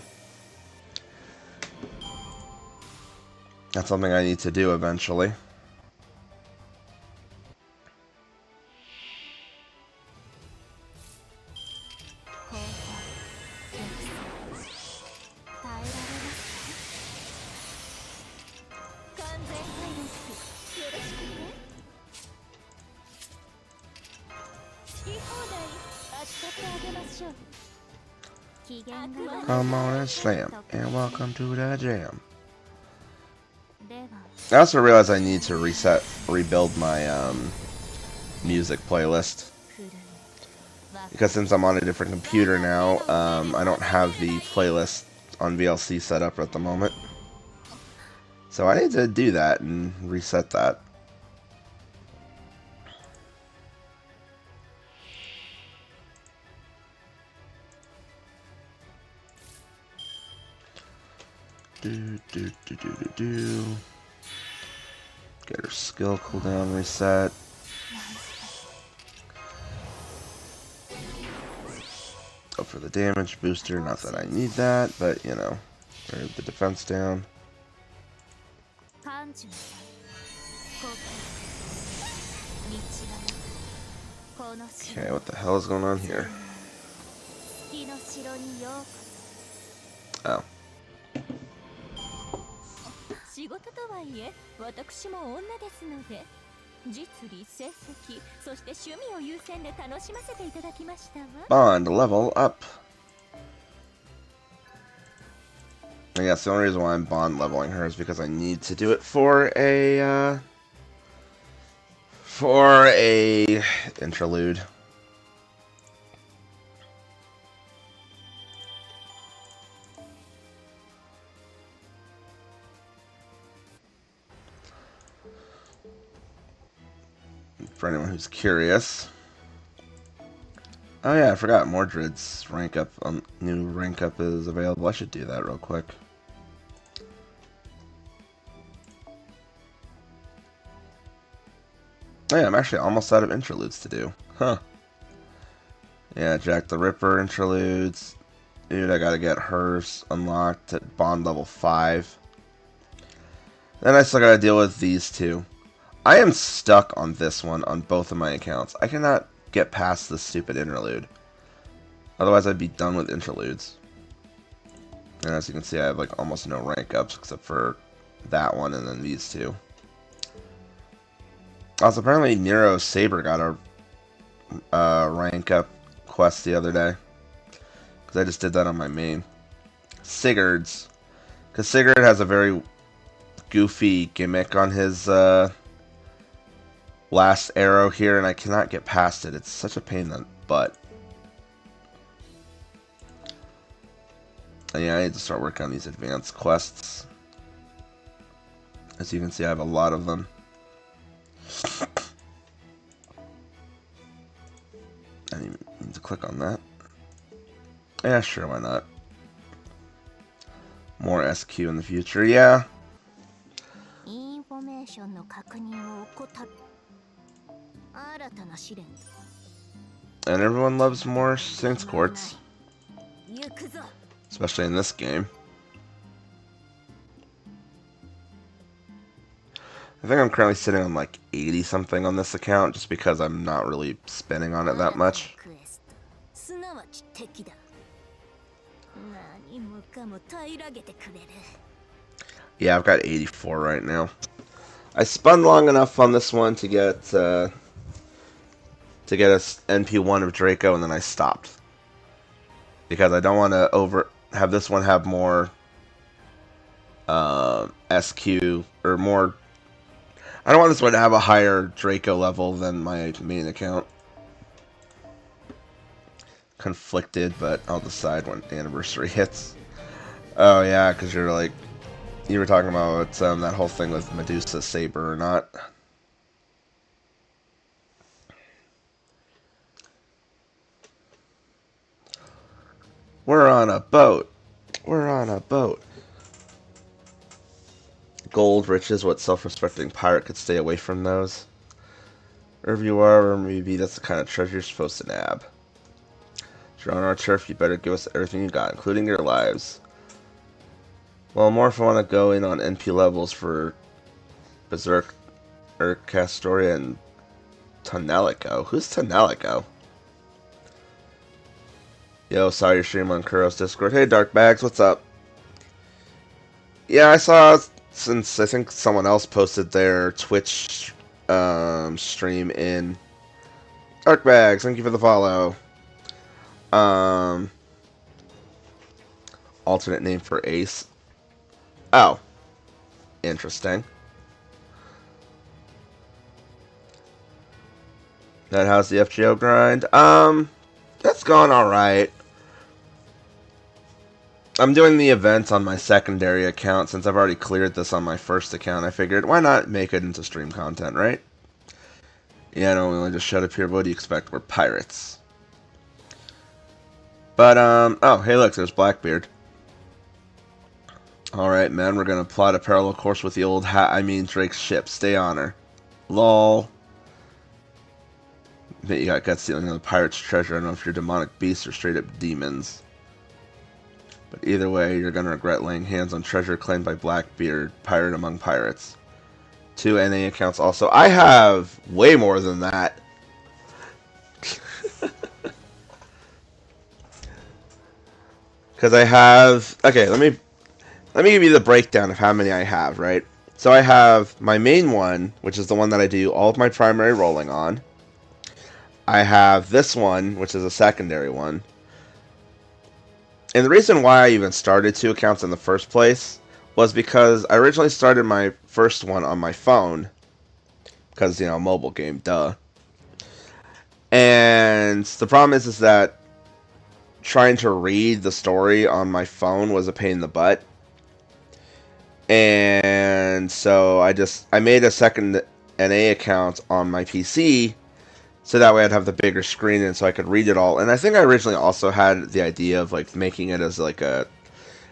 that's something I need to do eventually. Come on and slam, and welcome to the jam. I also realized I need to rebuild my music playlist. Because since I'm on a different computer now, I don't have the playlist on VLC set up at the moment. So I need to do that and reset that. Do. Get her skill cooldown reset. Go for the damage booster. Not that I need that, but you know, bring the defense down. Okay, what the hell is going on here? Oh. 仕事とはいえ私も女ですので実利成績そして趣味を優先で楽しませていただきましたわ Bond level up. I guess the only reason why I'm bond leveling her is because I need to do it for a interlude. For anyone who's curious. Oh yeah, I forgot Mordred's rank up, new rank up is available. I should do that real quick. Oh yeah, I'm actually almost out of interludes to do. Huh. Yeah, Jack the Ripper interludes. Dude, I gotta get hers unlocked at bond level 5. Then I still gotta deal with these two. I am stuck on this one on both of my accounts. I cannot get past this stupid interlude. Otherwise I'd be done with interludes. And as you can see, I have like almost no rank ups except for that one and then these two. Also, apparently Nero Saber got a rank up quest the other day. Because I just did that on my main. Sigurd's. Because Sigurd has a very goofy gimmick on his last arrow here, and I cannot get past it. It's such a pain in the butt. And yeah, I need to start working on these advanced quests. As you can see, I have a lot of them. I didn't even need to click on that. Yeah, sure, why not? More SQ in the future, yeah. And everyone loves more Saints Quartz. Especially in this game. I think I'm currently sitting on like 80 something on this account just because I'm not really spending on it that much. Yeah, I've got 84 right now. I spun long enough on this one to get a NP1 of Draco, and then I stopped because I don't want to have this one have more SQ or more. I don't want this one to have a higher Draco level than my main account. Conflicted, but I'll decide when anniversary hits. Oh yeah, because you were talking about that whole thing with Medusa Saber or not. We're on a boat. We're on a boat. Gold, riches, what self-respecting pirate could stay away from those? Wherever you are, or maybe that's the kind of treasure you're supposed to nab. If you're on our turf, you better give us everything you got, including your lives. Well, more if I want to go in on NP levels for Berserk, Castoria, and Tonelico. Who's Tonelico? Yo, saw your stream on Kuro's Discord. Hey, Dark Bags, what's up? Yeah, I saw, since I think someone else posted their Twitch stream in. Dark Bags, thank you for the follow. Alternate name for Ace. Oh. Interesting. That how's the FGO grind? That's going alright. I'm doing the events on my secondary account since I've already cleared this on my first account. I figured, why not make it into stream content, right? Yeah, no, we just showed up here. What do you expect? We're pirates. But, oh, hey, look, there's Blackbeard. Alright, man, we're gonna plot a parallel course with the old Drake's ship. Stay on her. Lol. Bet you got guts stealing the pirate's treasure. I don't know if you're demonic beasts or straight up demons. But either way, you're gonna regret laying hands on treasure claimed by Blackbeard, pirate among pirates. 2 NA accounts also. I have way more than that. Because I have... Okay, let me give you the breakdown of how many I have, right? So I have my main one, which is the one that I do all of my primary rolling on. I have this one, which is a secondary one. And the reason why I even started 2 accounts in the first place was because I originally started my first one on my phone. Because, you know, mobile game, duh. And the problem is that trying to read the story on my phone was a pain in the butt. And so I made a second NA account on my PC, so that way I'd have the bigger screen and so I could read it all. And I think I originally also had the idea of like making it as like a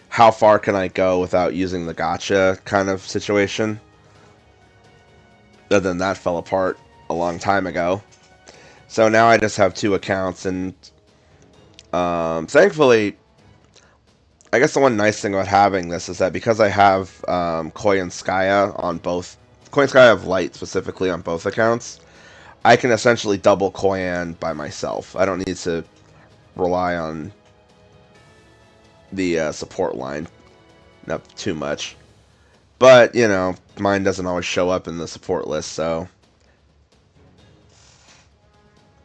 how far can I go without using the gacha kind of situation. But then that fell apart a long time ago. So now I just have 2 accounts, and thankfully, I guess the one nice thing about having this is that because I have Koyanskaya on both, Koyanskaya of Light specifically on both accounts, I can essentially double Koyan by myself. I don't need to rely on the support line not too much. But, you know, mine doesn't always show up in the support list, so...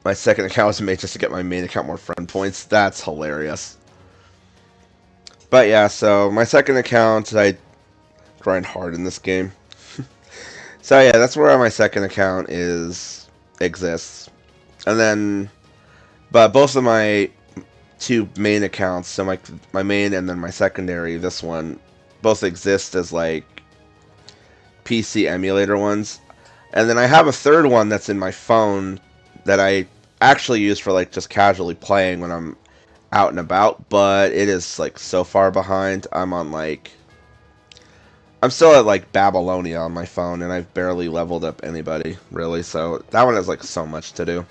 My second account was made just to get my main account more friend points. That's hilarious. But yeah, so my second account, I grind hard in this game. So yeah, that's where my second account exists. And then, but both of my 2 main accounts, so my main and then my secondary, this one, both exist as like PC emulator ones. And then I have a third one that's in my phone that I actually use for like just casually playing when I'm out and about, but it is like so far behind. I'm still at like Babylonia on my phone, and I've barely leveled up anybody really, so that one has like so much to do.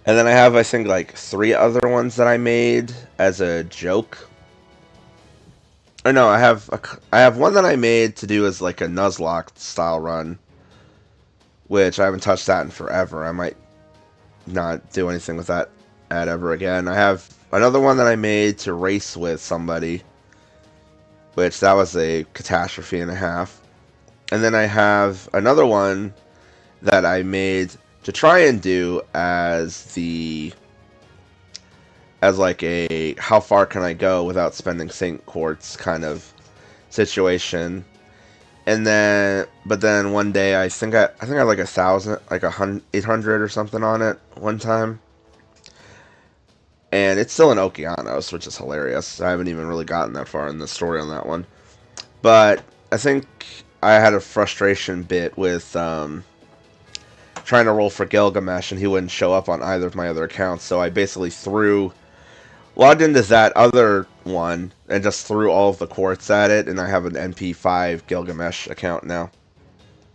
And then I have, I think, like 3 other ones that I made as a joke. Or no, I have one that I made to do as like a Nuzlocke style run, which I haven't touched that in forever. I might not do anything with that ad ever again. I have another one that I made to race with somebody, which that was a catastrophe and a half. And then I have another one that I made to try and do as like a how far can I go without spending Saint Quartz kind of situation. And then, but then one day I think I had like 1,000, like 800 or something on it one time. And it's still in Okeanos, which is hilarious. I haven't even really gotten that far in the story on that one. But I think I had a frustration bit with trying to roll for Gilgamesh, and he wouldn't show up on either of my other accounts. So I basically logged into that other one and just threw all of the quartz at it, and I have an NP5 Gilgamesh account now.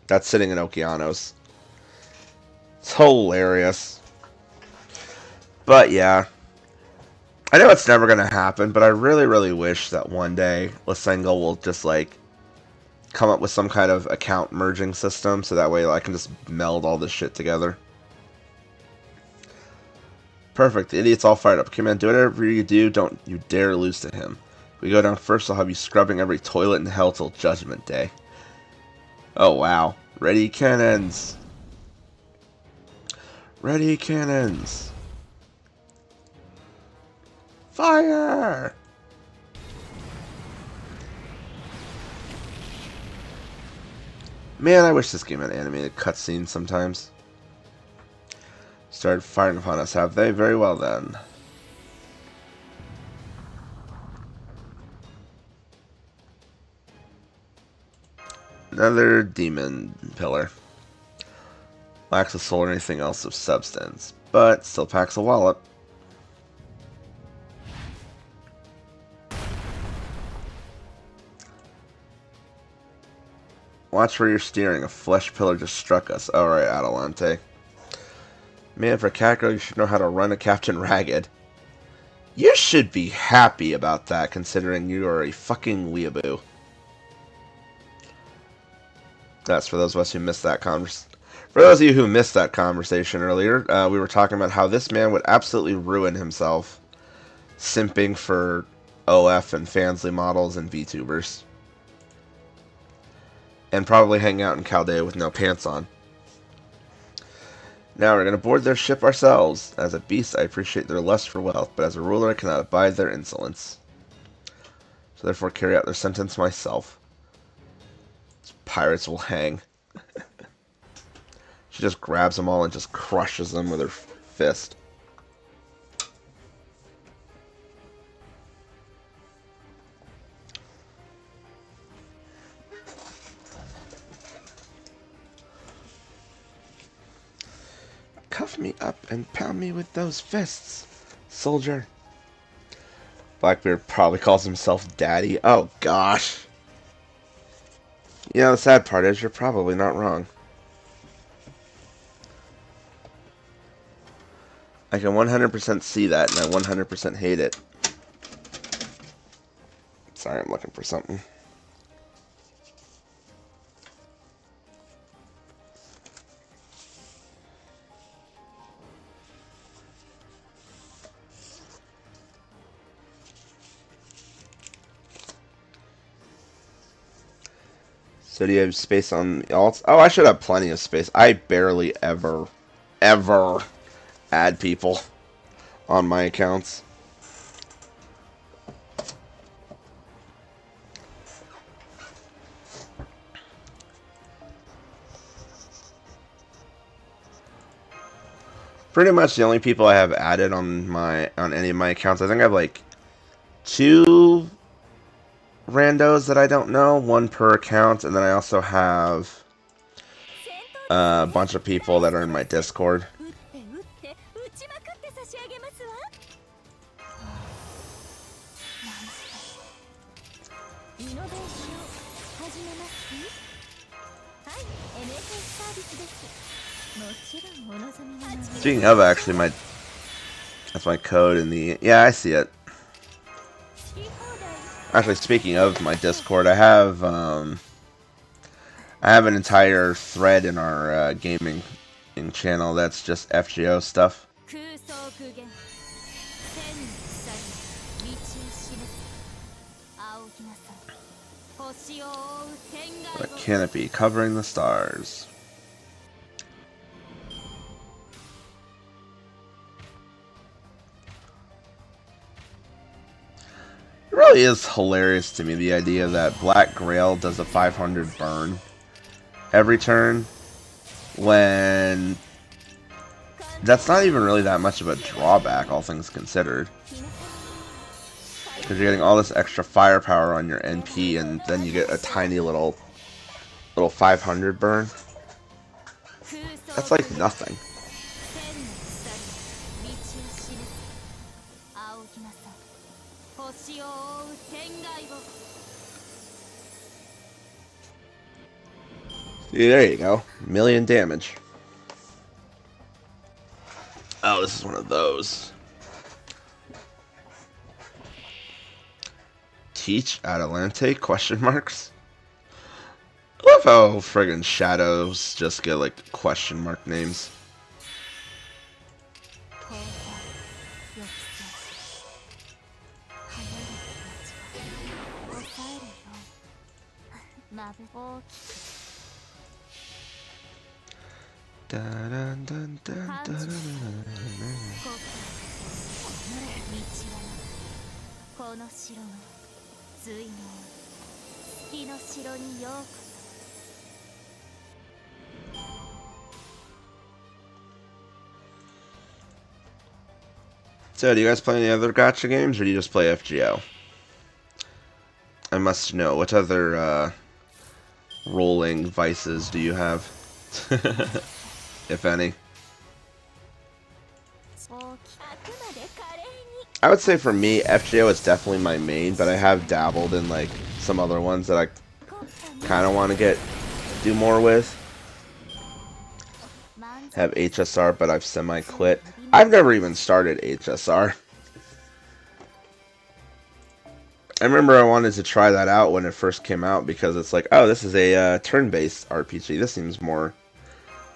That's sitting in Okeanos. It's hilarious. But yeah. I know it's never going to happen, but I really, really wish that one day Lysengal will just, like, come up with some kind of account merging system, so that way I can just meld all this shit together. Perfect. The idiot's all fired up. Okay, man, do whatever you do. Don't you dare lose to him. If we go down first, I'll have you scrubbing every toilet in hell till Judgment Day. Oh, wow. Ready, cannons. Ready, cannons. Fire! Man, I wish this game had animated cutscenes sometimes. Started firing upon us, have they? Very well then. Another demon pillar. Lacks a soul or anything else of substance, but still packs a wallop. Watch where you're steering. A flesh pillar just struck us. Alright, Adelante. Man, for a cat girl, you should know how to run a Captain Ragged. You should be happy about that, considering you are a fucking weeaboo. That's for those of us who missed that conversation. For those of you who missed that conversation earlier, we were talking about how this man would absolutely ruin himself simping for OF and Fansly models and VTubers. And probably hang out in Chaldea with no pants on. Now we're going to board their ship ourselves. As a beast, I appreciate their lust for wealth, but as a ruler, I cannot abide their insolence. So therefore, carry out their sentence myself. These pirates will hang. She just grabs them all and just crushes them with her fist. Cuff me up and pound me with those fists, soldier. Blackbeard probably calls himself Daddy. Oh, gosh. You know, the sad part is you're probably not wrong. I can 100% see that, and I 100% hate it. Sorry, I'm looking for something. So do you have space on alts? Oh, I should have plenty of space. I barely ever add people on my accounts. Pretty much the only people I have added on any of my accounts, I think I have like 2 randos that I don't know, 1 per account, and then I also have a bunch of people that are in my Discord. Speaking of, actually, that's my code in the... Yeah, I see it. Actually, speaking of my Discord, I have an entire thread in our gaming channel that's just FGO stuff. What can it be? Covering the stars. It really is hilarious to me, the idea that Black Grail does a 500 burn every turn, when that's not even really that much of a drawback, all things considered. Because you're getting all this extra firepower on your NP, and then you get a tiny little 500 burn. That's like nothing. See, there you go. 1,000,000 damage. Oh, this is one of those. Teach Adelante? Question marks? I love how friggin' shadows just get like question mark names. So, do you guys play any other gacha games, or do you just play FGO? I must know, what other rolling vices do you have? If any. I would say for me, FGO is definitely my main, but I have dabbled in like some other ones that I kind of want to do more with. Have HSR, but I've semi-quit. I've never even started HSR. I remember I wanted to try that out when it first came out, because it's like, oh, this is a turn-based RPG. This seems more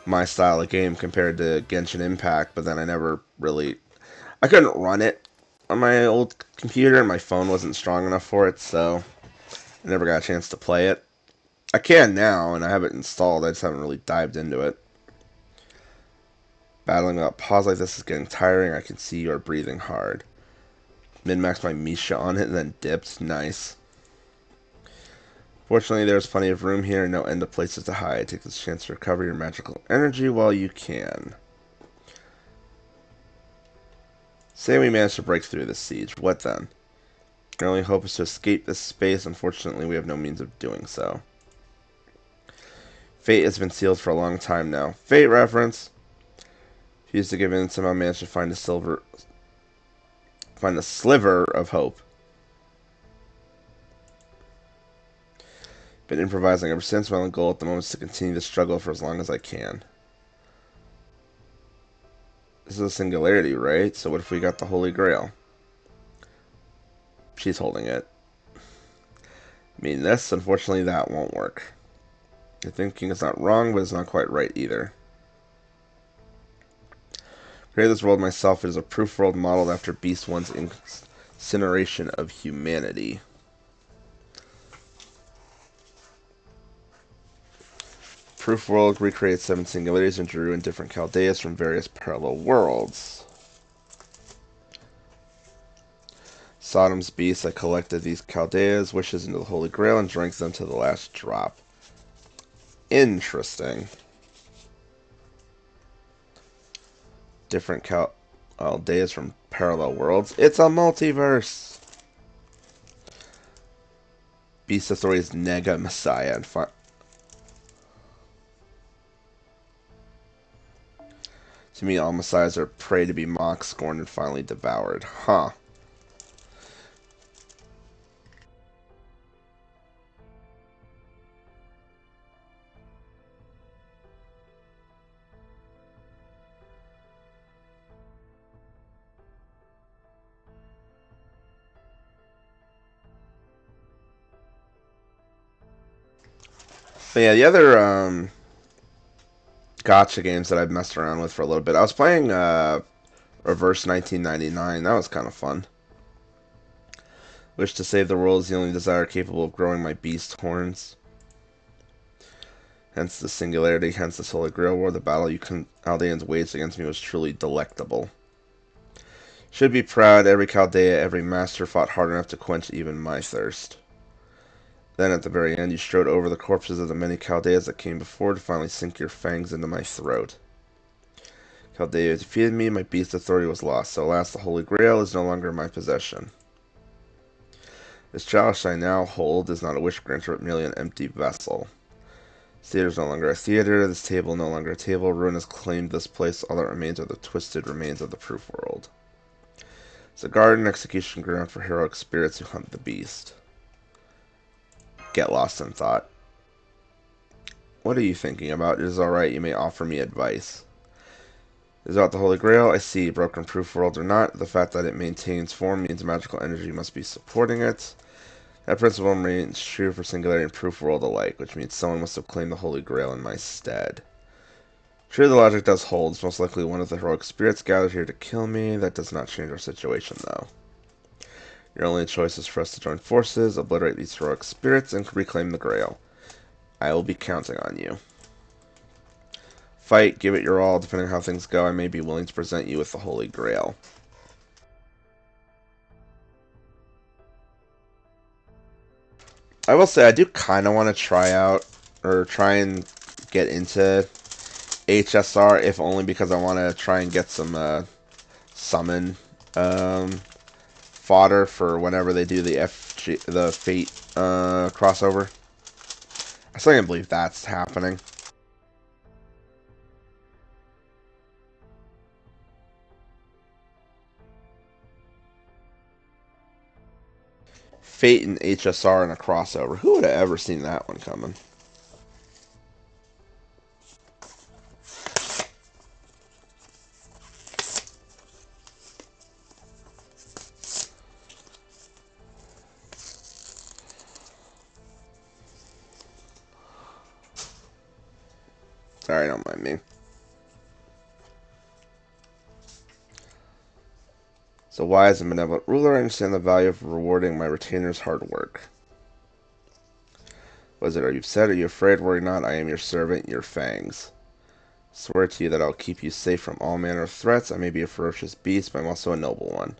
my style of game compared to Genshin Impact, but then I couldn't run it on my old computer, and my phone wasn't strong enough for it, so I never got a chance to play it. I can now, and I have it installed. I just haven't really dived into it. Battling without pause like this is getting tiring. I can see you are breathing hard. Min-max my Misha on it and then dipped. Nice. Fortunately, there's plenty of room here and no end of places to hide. Take this chance to recover your magical energy while you can. Say we managed to break through this siege. What then? Our only hope is to escape this space. Unfortunately, we have no means of doing so. Fate has been sealed for a long time now. Fate reference. If used to give in, somehow managed to find a sliver of hope. Been improvising ever since. My only goal at the moment is to continue the struggle for as long as I can. This is a singularity, right? So what if we got the Holy Grail? She's holding it. I mean, this, unfortunately, that won't work. Your thinking is not wrong, but it's not quite right either. Created this world myself. It is a proof world modeled after Beast One's incineration of humanity. Proof world recreates 7 singularities and drew in different Chaldeas from various parallel worlds. Sodom's beasts, I collected these Chaldeas' wishes into the Holy Grail and drank them to the last drop. Interesting. Different Chaldeas from parallel worlds. It's a multiverse! Beast Authority is Nega Messiah. And to me, all messiahs are prey to be mocked, scorned, and finally devoured. Huh. But yeah, the other gacha games that I've messed around with for a little bit. I was playing Reverse 1999. That was kind of fun. Wish to save the world is the only desire capable of growing my beast horns. Hence the singularity, hence this Holy Grail War. The battle you Chaldeans waged against me was truly delectable. Should be proud, every Chaldea, every master fought hard enough to quench even my thirst. Then at the very end, you strode over the corpses of the many Chaldeas that came before to finally sink your fangs into my throat. Chaldea defeated me, my beast authority was lost, so alas, the Holy Grail is no longer in my possession. This chalice I now hold is not a wish granter, but merely an empty vessel. This theater is no longer a theater, this table no longer a table, ruin has claimed this place, all that remains are the twisted remains of the proof world. It's a garden execution ground for heroic spirits who hunt the beast. Get lost in thought. What are you thinking about? It is alright, you may offer me advice. Is about the Holy Grail? I see, broken proof world or not, the fact that it maintains form means magical energy must be supporting it. That principle remains true for singularity and proof world alike, which means someone must have claimed the Holy Grail in my stead. True, the logic does hold. It's most likely one of the heroic spirits gathered here to kill me. That does not change our situation, though. Your only choice is for us to join forces, obliterate these heroic spirits, and reclaim the Grail. I will be counting on you. Fight, give it your all. Depending on how things go, I may be willing to present you with the Holy Grail. I will say, I do kind of want to try and get into HSR, if only because I want to try and get some summon fodder for whenever they do the Fate crossover. I still can't believe that's happening. Fate and HSR in a crossover. Who would have ever seen that one coming? Sorry, don't mind me. a wise and benevolent ruler, I understand the value of rewarding my retainer's hard work. What is it? Are you upset? Are you afraid? Worry not, I am your servant, your fangs. I swear to you that I will keep you safe from all manner of threats. I may be a ferocious beast, but I'm also a noble one.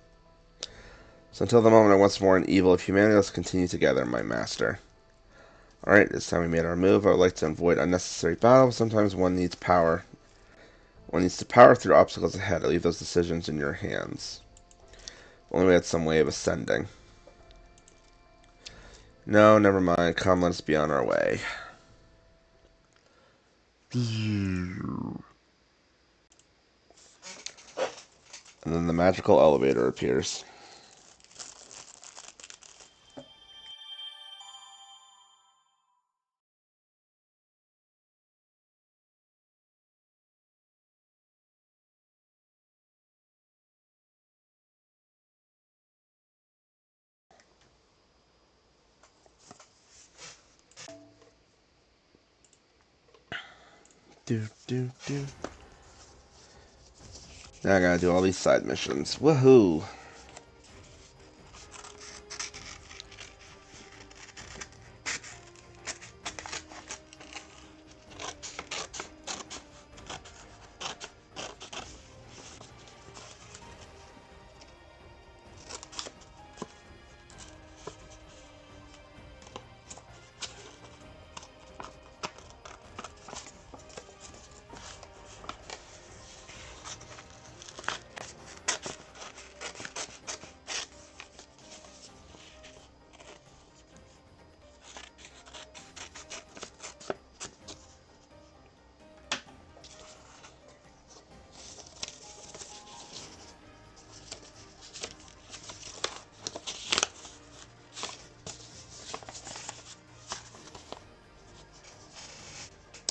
So until the moment I once more in evil of humanity, let's continue together, my master. Alright, it's time we made our move. I would like to avoid unnecessary battle. Sometimes one needs power. One needs to power through obstacles ahead. I leave those decisions in your hands. Only we had some way of ascending. No, never mind. Come, let us be on our way. And then the magical elevator appears. Now I gotta do all these side missions. Woohoo!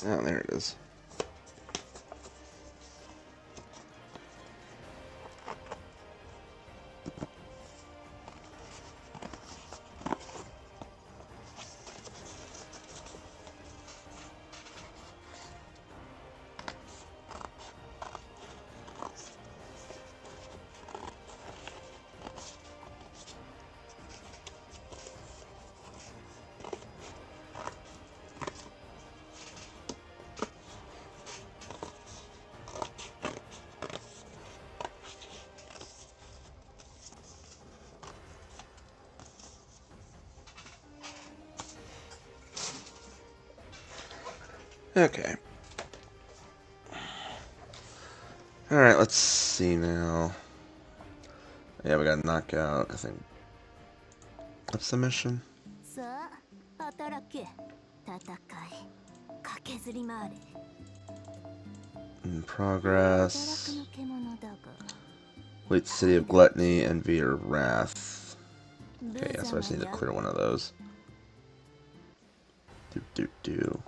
Oh, there it is. Okay. Alright, let's see now. Yeah, we gotta knock out, I think. What's the mission? In progress. Complete the City of Gluttony, Envy, or Wrath. Okay, so I just need to clear one of those. Do.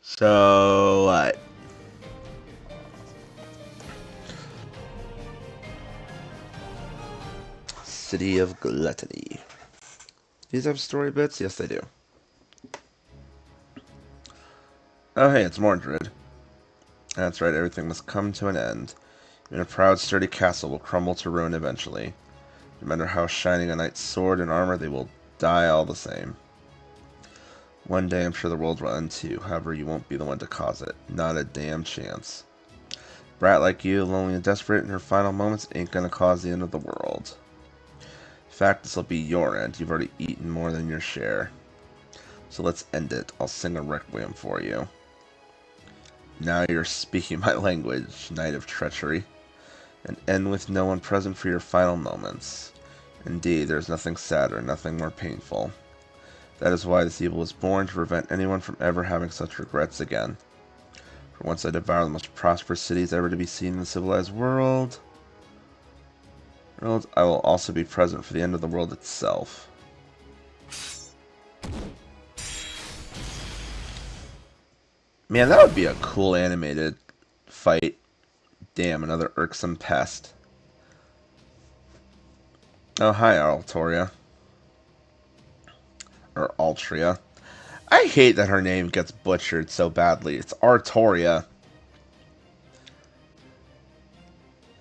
So, what? City of Gluttony. These have story bits? Yes, they do. Oh, hey, it's Mordred. That's right, everything must come to an end. Even a proud, sturdy castle will crumble to ruin eventually. No matter how shining a knight's sword and armor, they will die all the same. One day, I'm sure the world will end too. However, you won't be the one to cause it. Not a damn chance. Brat like you, lonely and desperate in her final moments, ain't gonna cause the end of the world. In fact, this'll be your end. You've already eaten more than your share. So let's end it. I'll sing a requiem for you. Now you're speaking my language, knight of treachery. And end with no one present for your final moments. Indeed, there's nothing sadder, nothing more painful. That is why this evil was born, to prevent anyone from ever having such regrets again. For once I devour the most prosperous cities ever to be seen in the civilized world, I will also be present for the end of the world itself. Man, that would be a cool animated fight. Damn, another irksome pest. Oh, hi, Altoria. Or Altria. I hate that her name gets butchered so badly. It's Artoria.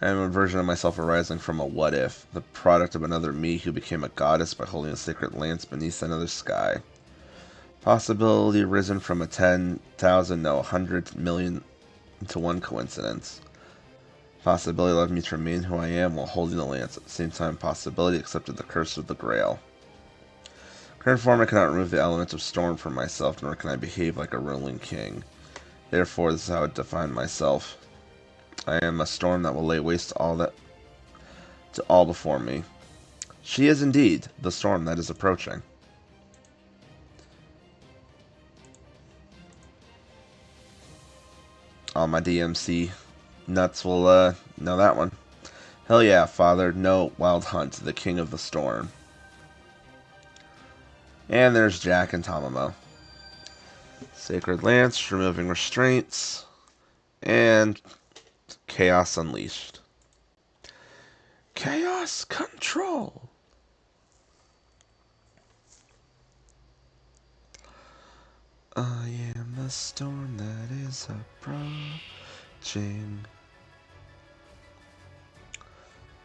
I am a version of myself arising from a what if, the product of another me who became a goddess by holding a sacred lance beneath another sky. Possibility risen from a 10,000, no, 100 million to one coincidence. Possibility allowed me to remain who I am while holding the lance. At the same time, possibility accepted the curse of the Grail. Current form, I cannot remove the element of storm from myself, nor can I behave like a ruling king. Therefore, this is how I define myself. I am a storm that will lay waste to all before me. She is indeed the storm that is approaching. All my DMC nuts will know that one. Hell yeah, father, no Wild Hunt, the king of the storm. And there's Jack and Tamamo. Sacred Lance, removing restraints, and Chaos Unleashed. Chaos Control! I am the storm that is approaching.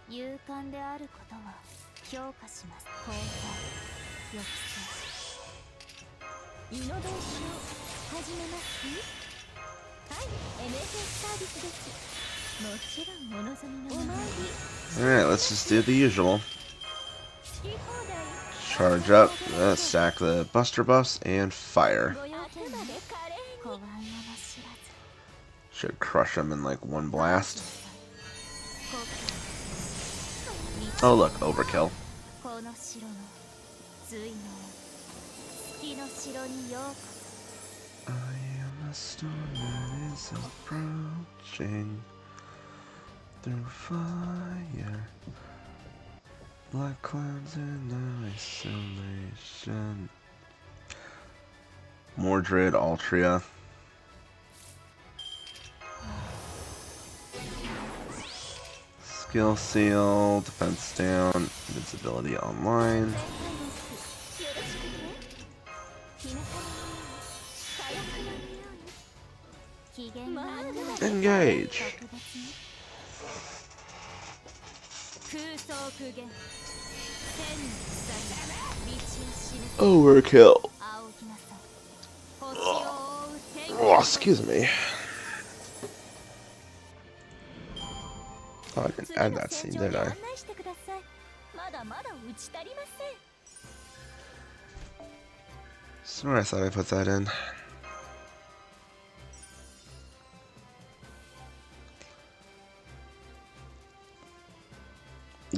勇敢であることは評価します。後輩、抑制。湯の練習始めますはい、MSS サービスです。もちろんお望みのお参り。Alright, let's just do the usual. Charge up, stack the Buster buffs, and fire. Should crush him in like one blast. Oh look, overkill. I am a storm that is approaching through fire. Black clouds in isolation. Mordred, Altria. Skill seal, defense down, invincibility online. Engage. Overkill. Oh, excuse me. Oh, I didn't add that scene, did I? Sorry, I thought I put that in.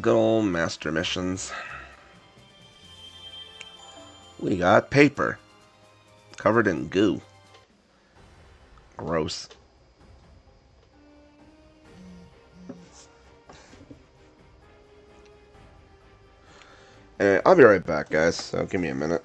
Good old master missions. We got paper. Covered in goo. Gross. Anyway, I'll be right back, guys, so give me a minute.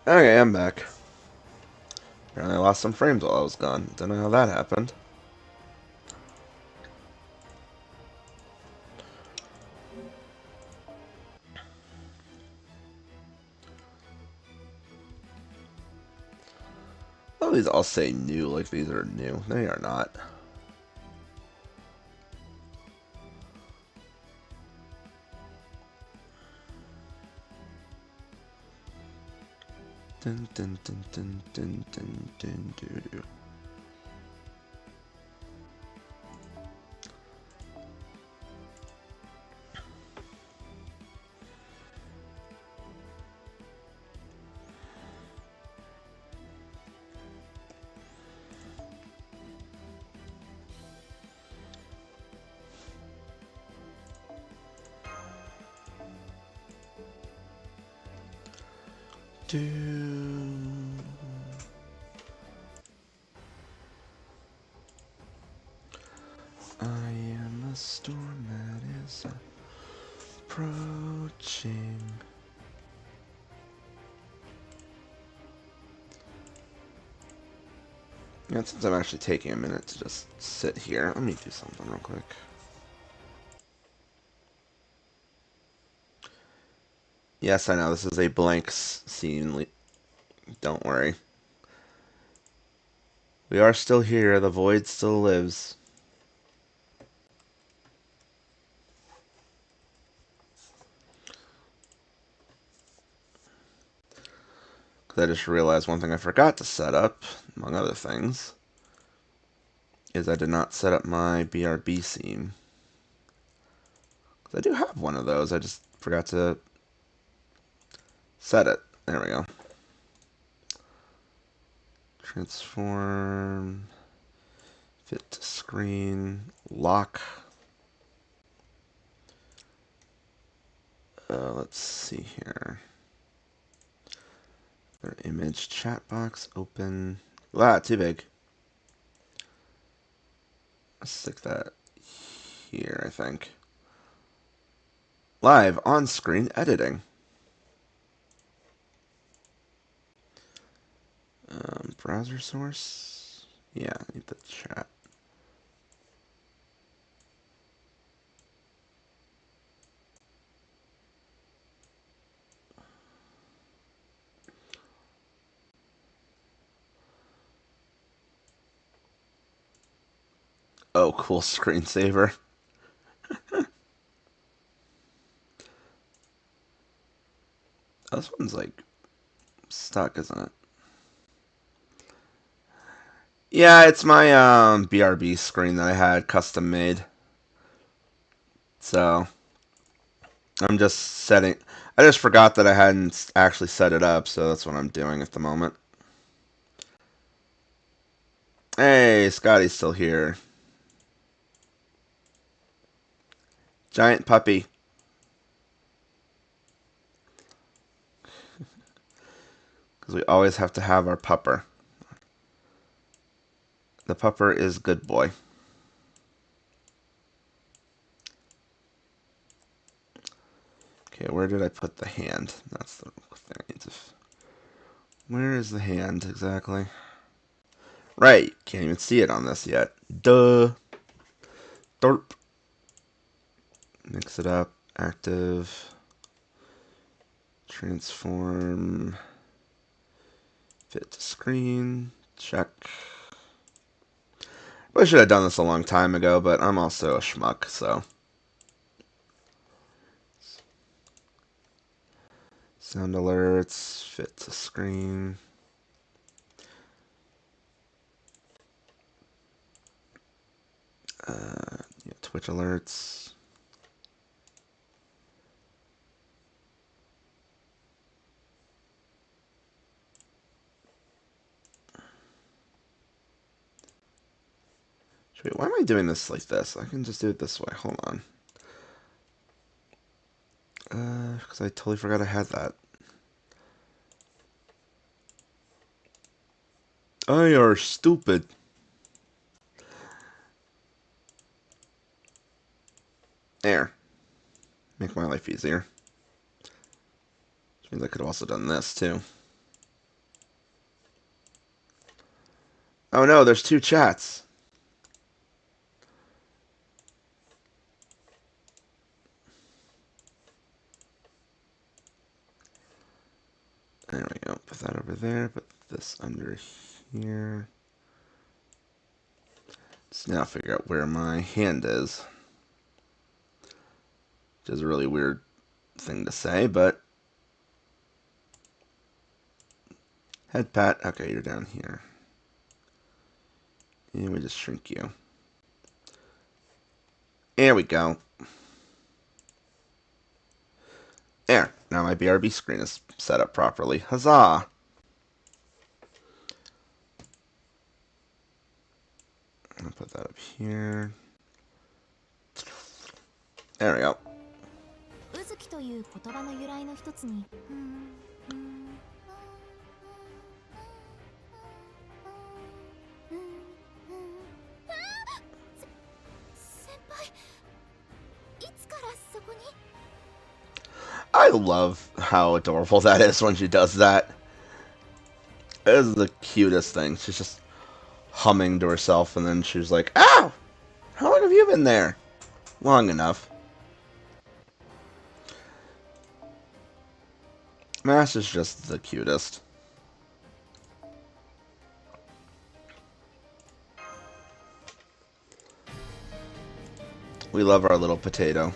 Okay, I'm back. Apparently I lost some frames while I was gone. Don't know how that happened. Oh, these all say new, like these are new. They are not. Dun, dun, dun, dun, dun, dun, dun, dun, dun. I am a storm that is approaching. Yeah, since I'm actually taking a minute to just sit here, let me do something real quick. Yes, I know, this is a blank scene. Don't worry. We are still here. The void still lives. Because I just realized one thing I forgot to set up, among other things, is I did not set up my BRB scene. Because I do have one of those. I just forgot to set it. There we go. Transform. Fit to screen. Lock. Let's see here. Their image chat box open. Ah, too big. Let's stick that here, I think. Live on screen editing. Browser source. Yeah, I need the chat. Oh, cool screensaver. Oh, this one's like stuck, isn't it? Yeah, it's my BRB screen that I had custom made. So I'm just setting. I just forgot that I hadn't actually set it up, so that's what I'm doing at the moment. Hey, Scotty's still here. Giant puppy. Because we always have to have our pupper. The pupper is good boy. Okay, where did I put the hand? That's the thing I need to... Where is the hand exactly? Right, can't even see it on this yet. Duh. Derp. Mix it up. Active. Transform. Fit to screen. Check. Really should have done this a long time ago, but I'm also a schmuck, so. Sound alerts. Fit to screen. Yeah, Twitch alerts. Wait, why am I doing this like this? I can just do it this way. Hold on. Because I totally forgot I had that. I are stupid. There. Make my life easier. Which means I could have also done this, too. Oh no, there's two chats. There we go. Put that over there. Put this under here. Let's now figure out where my hand is. Which is a really weird thing to say, but... Head pat. Okay, you're down here. And we just shrink you. There we go. There. Now my BRB screen is set up properly. Huzzah! I'll put that up here. There we go. I love how adorable that is when she does that. It is the cutest thing. She's just humming to herself, and then she's like, "Ow! How long have you been there?" Long enough. Mash is just the cutest. We love our little potato.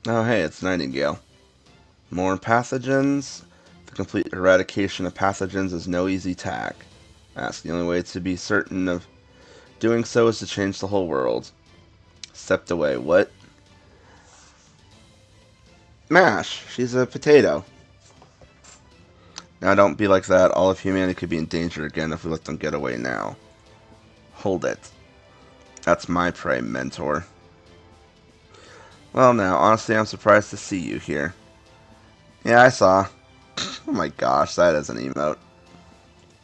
Oh hey, it's Nightingale. More pathogens? The complete eradication of pathogens is no easy task. The only way to be certain of doing so is to change the whole world. Stepped away. What? Mash! She's a potato. Now don't be like that. All of humanity could be in danger again if we let them get away now. Hold it. That's my prey, mentor. Well now, honestly I'm surprised to see you here. Yeah, I saw. Oh my gosh, that is an emote.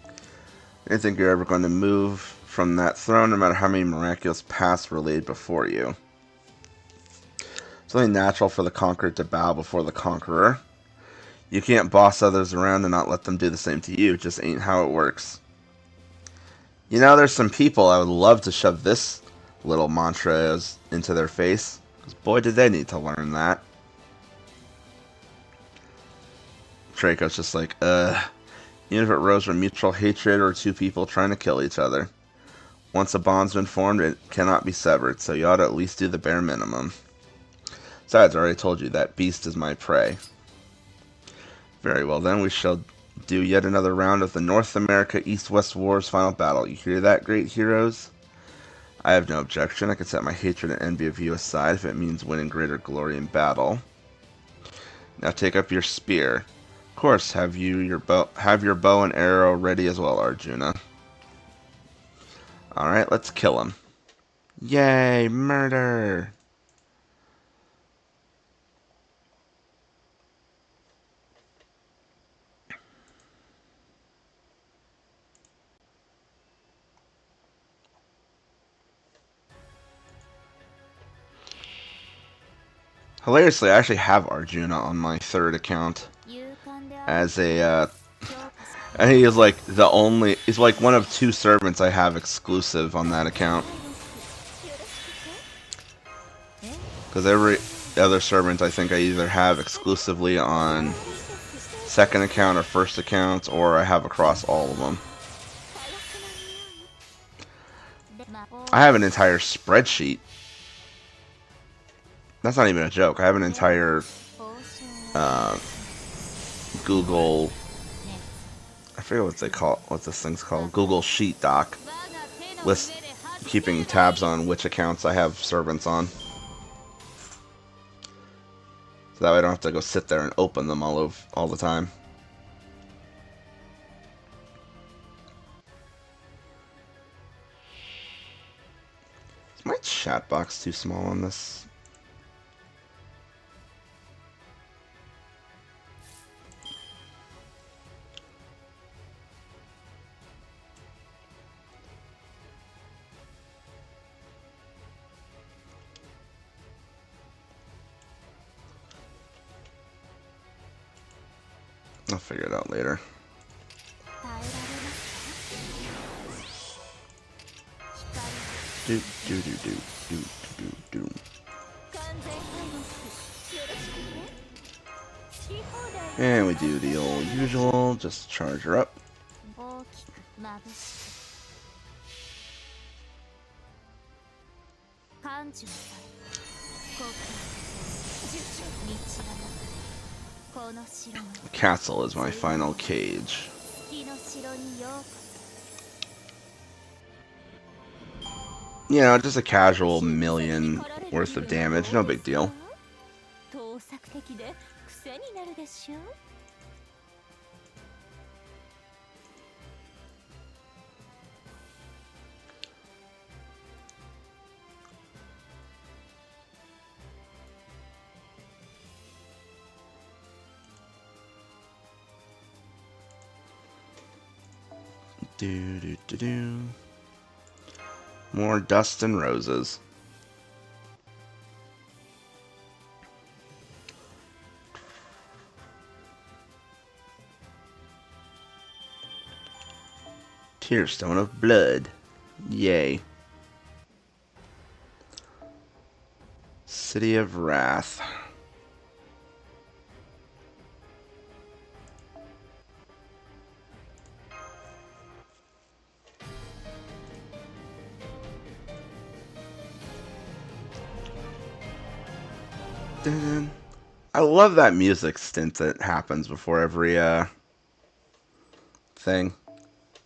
I didn't think you're ever going to move from that throne no matter how many miraculous paths were laid before you. It's only natural for the conquered to bow before the conqueror. You can't boss others around and not let them do the same to you. It just ain't how it works. You know, there's some people I would love to shove this little mantra into their face. Because boy, did they need to learn that. Draco's just like, even if it rose from mutual hatred or two people trying to kill each other. Once a bond's been formed, it cannot be severed, so you ought to at least do the bare minimum. Besides, I already told you, that beast is my prey. Very well then, we shall do yet another round of the North America East-West War's final battle. You hear that, great heroes? I have no objection. I can set my hatred and envy of you aside if it means winning greater glory in battle. Now take up your spear. Of course, have your bow and arrow ready as well, Arjuna. Alright, let's kill him. Yay, murder! Hilariously, I actually have Arjuna on my third account as a, and he is like he's like one of two servants I have exclusive on that account. Because every other servant I think I either have exclusively on second account or first account, or I have across all of them. I have an entire spreadsheet. That's not even a joke. I have an entire Google, I forget what this thing's called, Google Sheet doc, list keeping tabs on which accounts I have servants on. So that way I don't have to go sit there and open them all the time. Is my chat box too small on this? I'll figure it out later. Do do do do do do do. And we do the old usual, just charge her up. The castle is my final cage. You know, just a casual million worth of damage, no big deal. Do do do do. More dust and roses. Tearstone of blood. Yay. City of Wrath. I love that music stint that happens before every thing.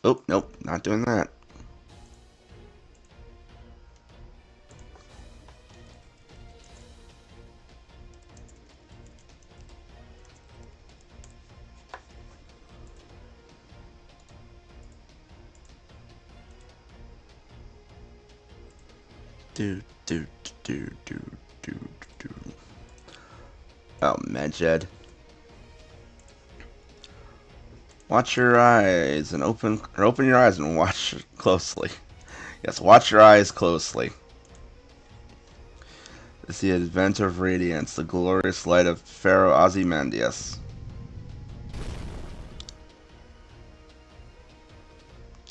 Oh, nope, not doing that. Do do do do do do. Oh, Medjed. Watch your eyes and open your eyes and watch closely. Yes, watch your eyes closely. It's the advent of radiance, the glorious light of Pharaoh Ozymandias.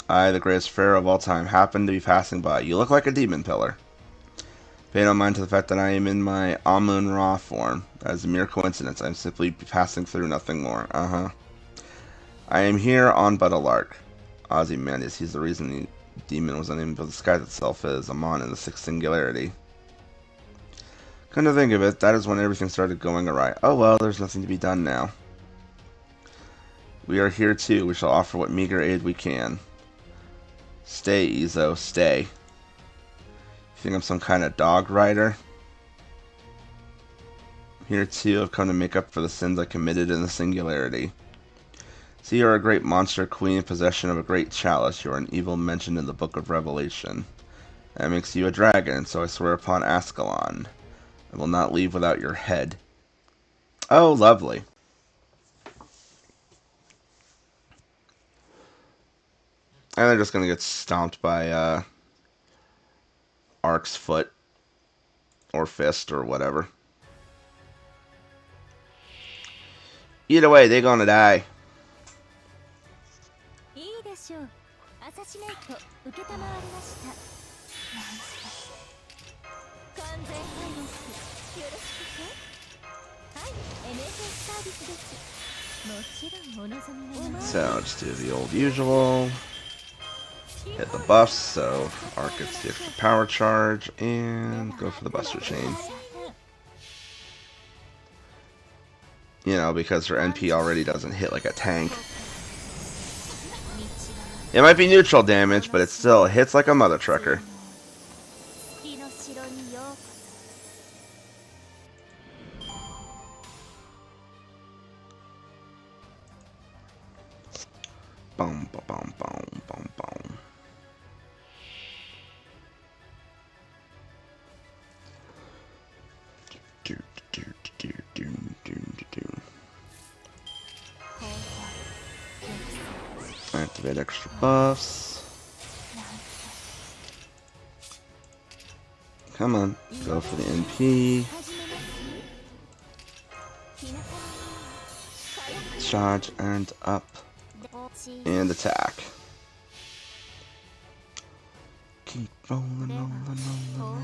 I, the greatest pharaoh of all time, happen to be passing by. You look like a demon pillar. Pay no mind to the fact that I am in my Amun-Ra form. That is a mere coincidence. I am simply passing through, nothing more. I am here on but a lark. Ozymandias, he's the reason the demon was unnamed, but the sky itself is Amon in the sixth singularity. Come to think of it, that is when everything started going awry. Oh well, there's nothing to be done now. We are here too. We shall offer what meager aid we can. Stay, Izo, stay. You think I'm some kind of dog rider? Here too, I've come to make up for the sins I committed in the singularity. See, you are a great monster queen in possession of a great chalice. You are an evil mentioned in the book of Revelation. That makes you a dragon, so I swear upon Ascalon, I will not leave without your head. Oh, lovely. And they're just gonna get stomped by Ark's foot or fist or whatever. Either way, they're gonna die. So, just do the old usual. Hit the buffs, so Ark gets the extra power charge, and go for the Buster Chain. You know, because her NP already doesn't hit like a tank. It might be neutral damage, but it still hits like a mother trucker. Boom, boom, boom, boom, boom, boom. Do, do, do, do, do, do. Activate extra buffs. Come on, go for the NP. dodge and up and attack. Keep rolling, rolling, rolling, rolling.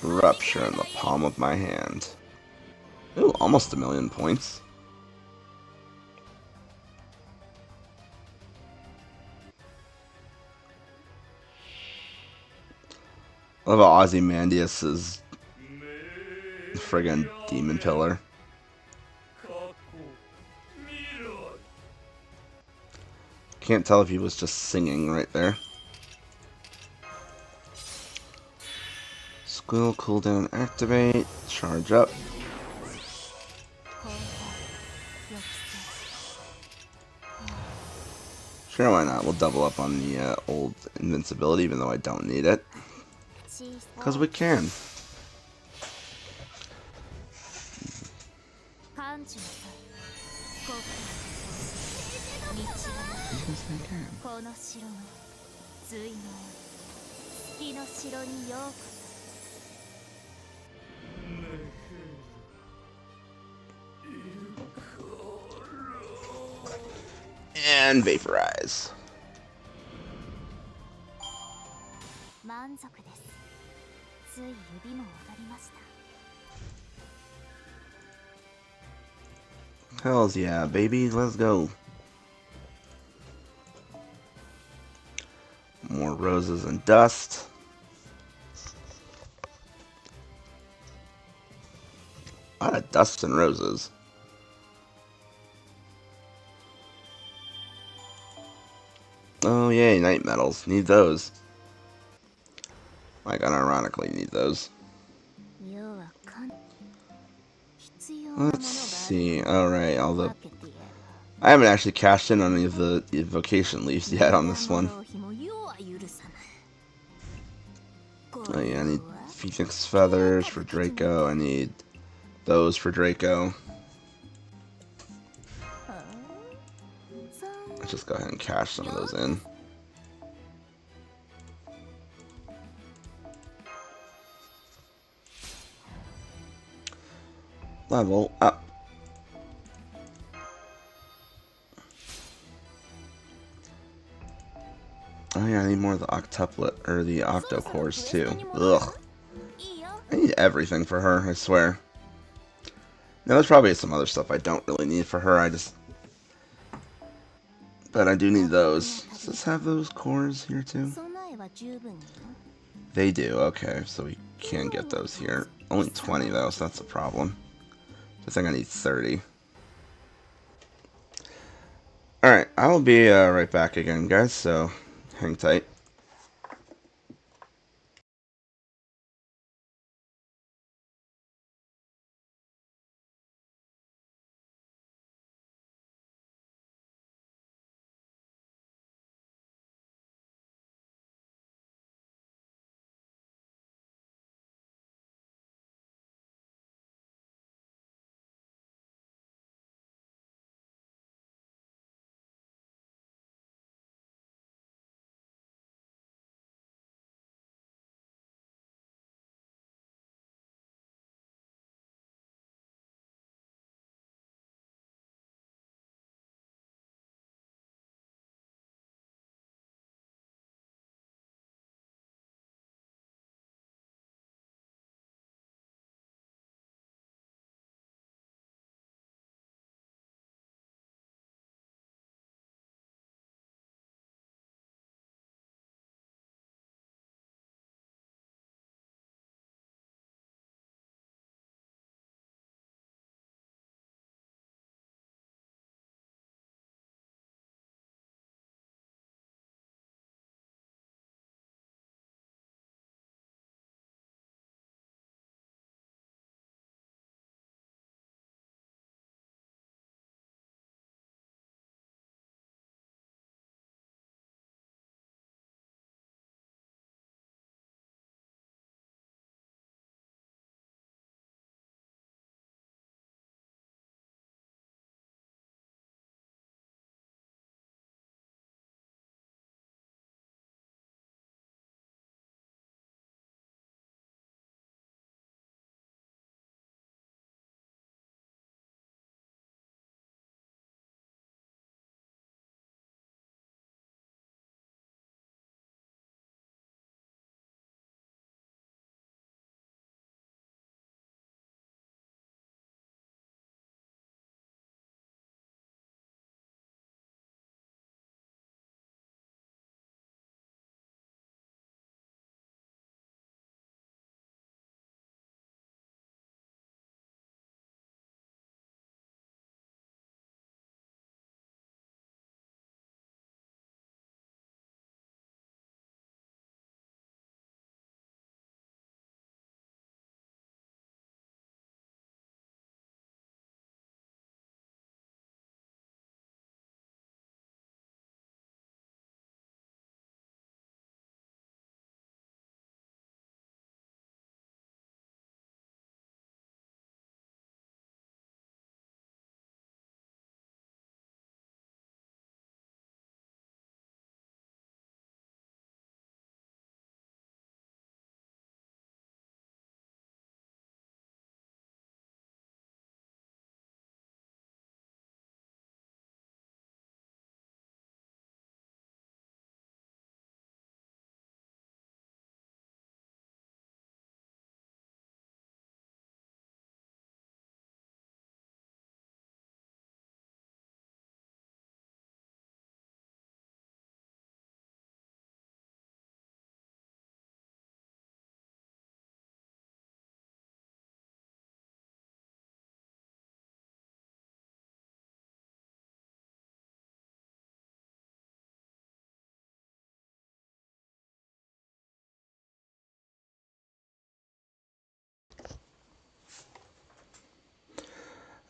Rupture in the palm of my hand. Ooh, almost 1,000,000 points. I love how Ozymandias is friggin' demon pillar. Can't tell if he was just singing right there. Squill, cooldown, activate, charge up. Sure, why not? We'll double up on the old invincibility, even though I don't need it. Because we can. And vaporize. Hells yeah, baby, let's go. More roses and dust. A lot of dust and roses. Oh yay, night metals. Need those. Like, unironically need those. Let's see. Alright, although I haven't actually cashed in on any of the evocation leaves yet on this one. Oh yeah, I need Phoenix feathers for Draco. I need those for Draco. Let's just go ahead and cash some of those in. Level up. Oh yeah, I need more of the octuplet, or the octocores too. Ugh. I need everything for her, I swear. Now there's probably some other stuff I don't really need for her, but I do need those. Does this have those cores here too? They do, okay, so we can get those here. Only 20 though, so that's a problem. I think I need 30. Alright, I'll be right back again, guys, so hang tight.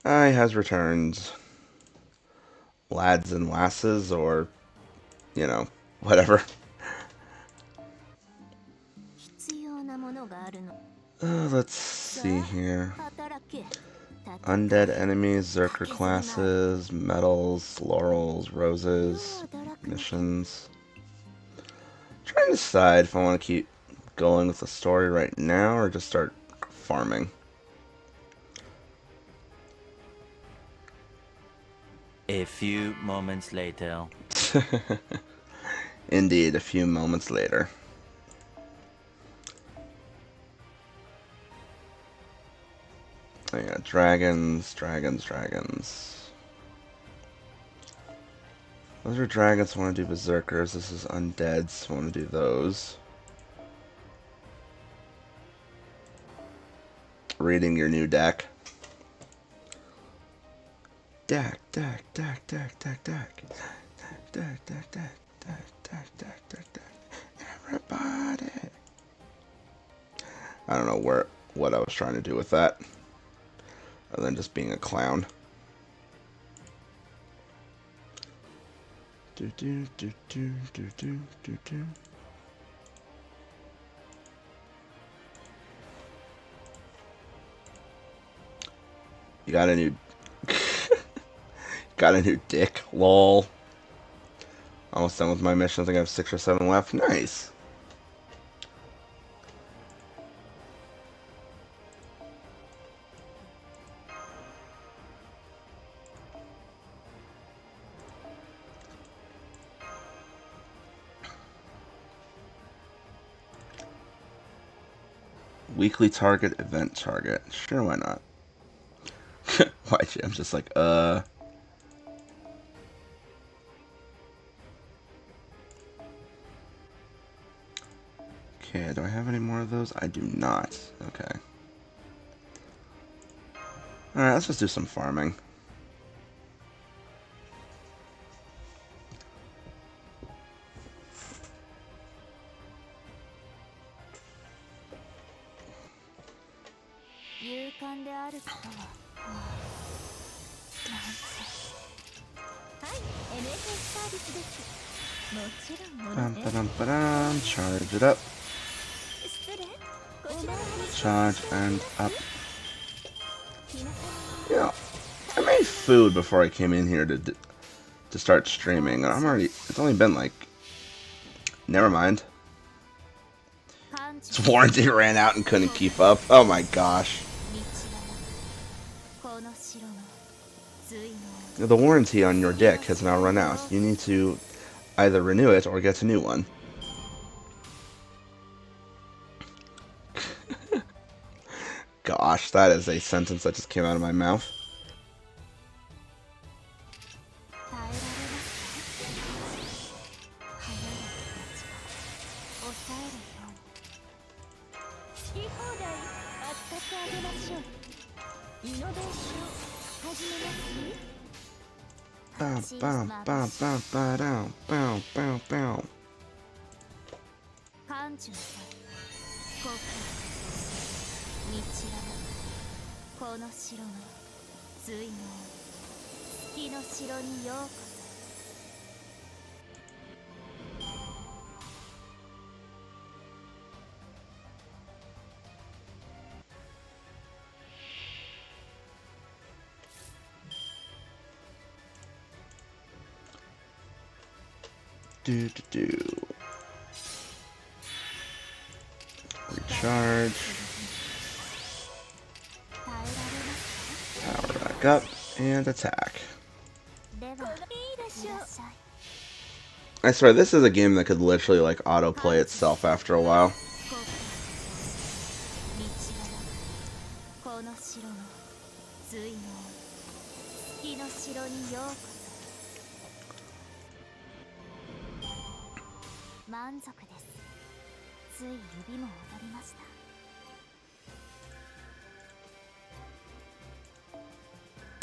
He has returned lads and lasses, or, you know, whatever. 必要なものがあるの。 Let's see here. 働け。 Undead enemies, Zerker classes, medals, laurels, roses, missions. Trying to decide if I want to keep going with the story right now or just start farming. A few moments later. Indeed, a few moments later. Oh yeah, dragons, dragons, dragons. Those are dragons, I want to do berserkers. This is undead, so I want to do those. Reading your new deck. Deck, deck, deck, deck, deck, deck. Deck, deck, deck, deck, deck, deck, deck, deck. Everybody. I don't know what I was trying to do with that. Other than just being a clown. Do do do do do do do do. You got a new got a new dick, lol. Almost done with my mission. I think I have 6 or 7 left. Nice. Weekly target, event target. Sure, why not? Why? I'm just like, Okay, do I have any more of those? I do not. Okay. Alright, let's just do some farming. Charge it up. Charge and up. Yeah, I made food before I came in here to start streaming, and I'm already. It's only been like. Never mind. Its warranty ran out and couldn't keep up. Oh my gosh. The warranty on your deck has now run out. You need to either renew it or get a new one. Gosh, that is a sentence that just came out of my mouth. Bow, bow, bow, bow, bow, down, bow, bow, bow. Do do do. Recharge. Power back up and attack. I swear, this is a game that could literally like autoplay itself after a while.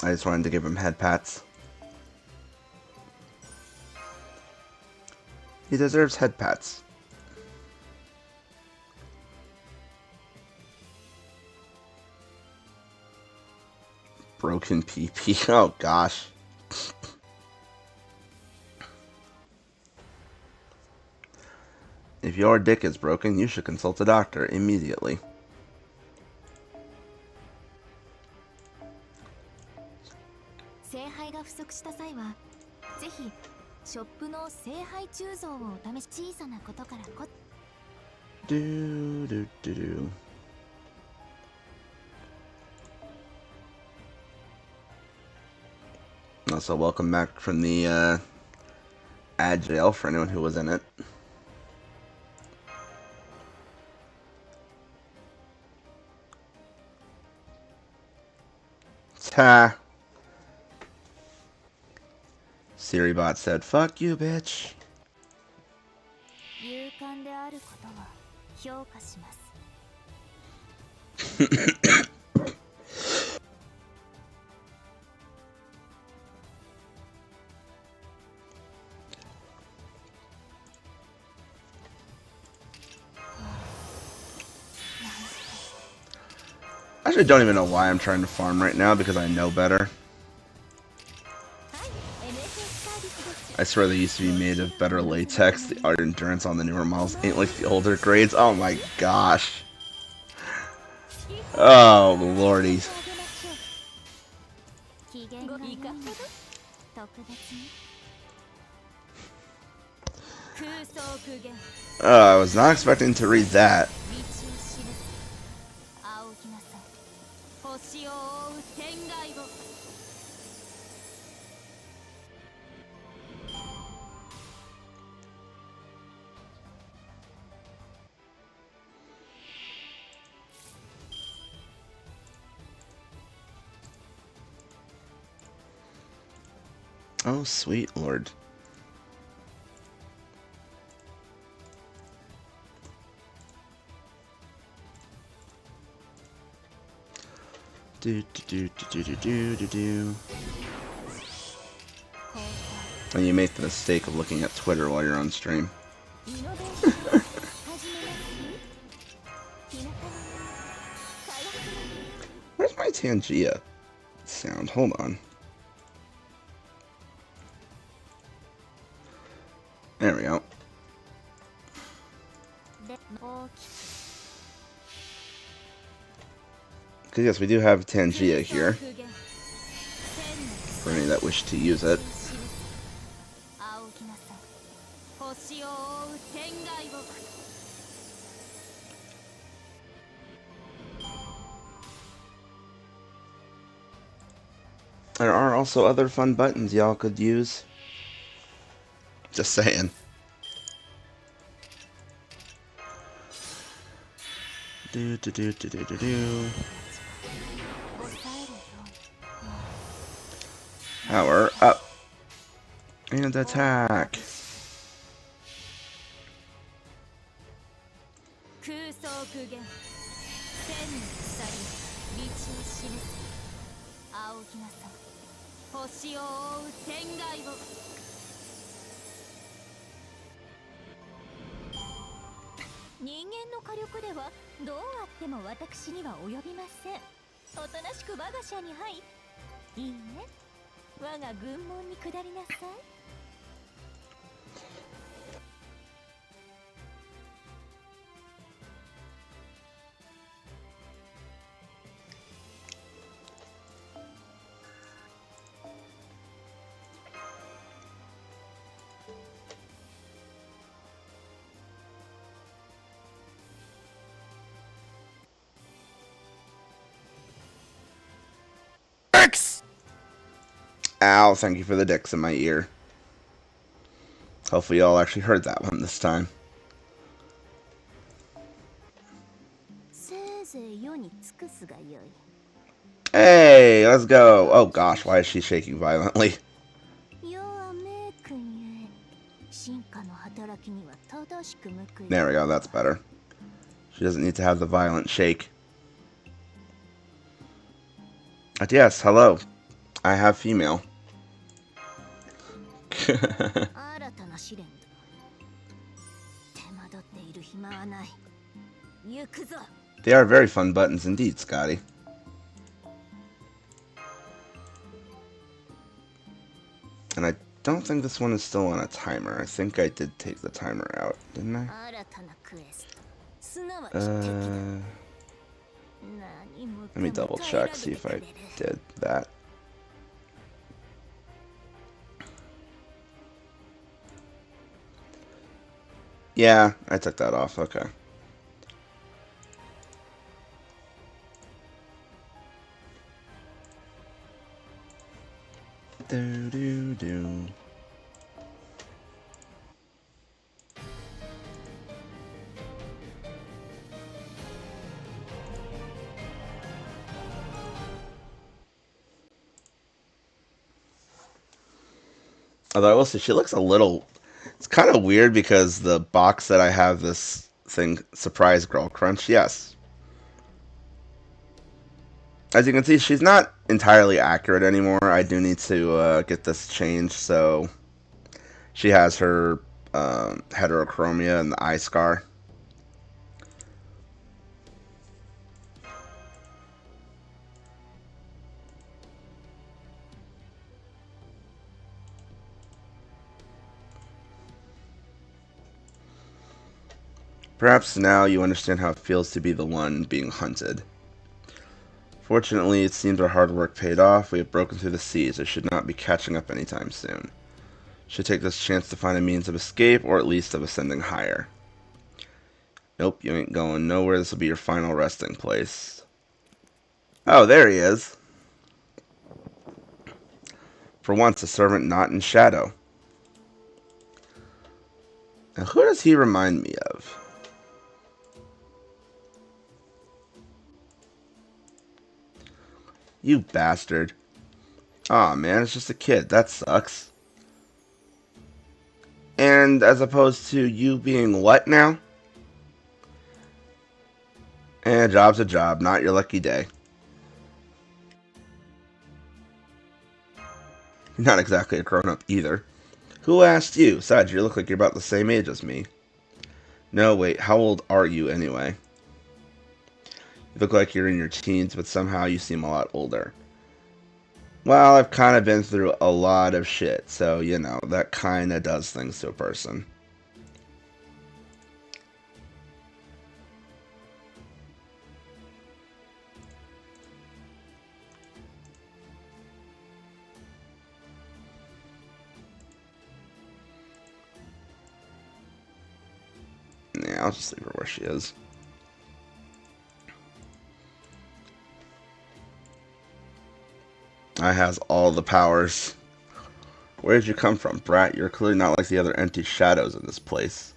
I just wanted to give him head pats. He deserves head pats. broken PP. Oh gosh. If your dick is broken, you should consult a doctor immediately. 聖杯が不足した際は、ぜひショップの聖杯鋳造をお試し小さなことからこ。Do do do do. Also, welcome back from the ad jail for anyone who was in it. Ta. Siribot said, "Fuck you, bitch." 勇敢であることは評価します。I actually don't even know why I'm trying to farm right now because I know better. I swear they used to be made of better latex. The art endurance on the newer models ain't like the older grades. Oh my gosh. Oh lordy. I was not expecting to read that. Oh, sweet lord. Do do do do do do do do. And you make the mistake of looking at Twitter while you're on stream. Where's my Tangia sound? Hold on. There we go. Because yes, we do have Tangia here. For any that wish to use it. There are also other fun buttons y'all could use. Just saying. Do do do do do do do. Power up and attack. Ow, thank you for the dicks in my ear. Hopefully y'all actually heard that one this time. Hey, let's go. Oh gosh, why is she shaking violently? There we go, that's better. She doesn't need to have the violent shake. But yes, hello. I have female. They are very fun buttons indeed, Scotty. don't think this one is still on a timer. I think I did take the timer out, didn't I? 新たなクエストすなわち敵だ 何も Let me かも double 平ら check, げ see て if くれ I る did that. Yeah, I took that off. Okay. Do do do. Although I will say she looks a little. It's kind of weird because the box that I have this thing, Surprise Girl Crunch, yes. As you can see, she's not entirely accurate anymore. I do need to get this changed so she has her heterochromia and the eye scar. Perhaps now you understand how it feels to be the one being hunted. Fortunately, it seems our hard work paid off. We have broken through the seas. I should not be catching up anytime soon. Should take this chance to find a means of escape, or at least of ascending higher. Nope, you ain't going nowhere. This will be your final resting place. Oh, there he is. For once, a servant not in shadow. Now, who does he remind me of? You bastard. Aw, man, it's just a kid. That sucks. And as opposed to you being what now? A job's a job, not your lucky day. You're not exactly a grown-up either. Who asked you? Besides, you look like you're about the same age as me. No, wait, how old are you anyway? You look like you're in your teens, but somehow you seem a lot older. Well, I've kind of been through a lot of shit, so, you know, that kind of does things to a person. Yeah, I'll just leave her where she is. I has all the powers. Where did you come from, brat? You're clearly not like the other empty shadows in this place.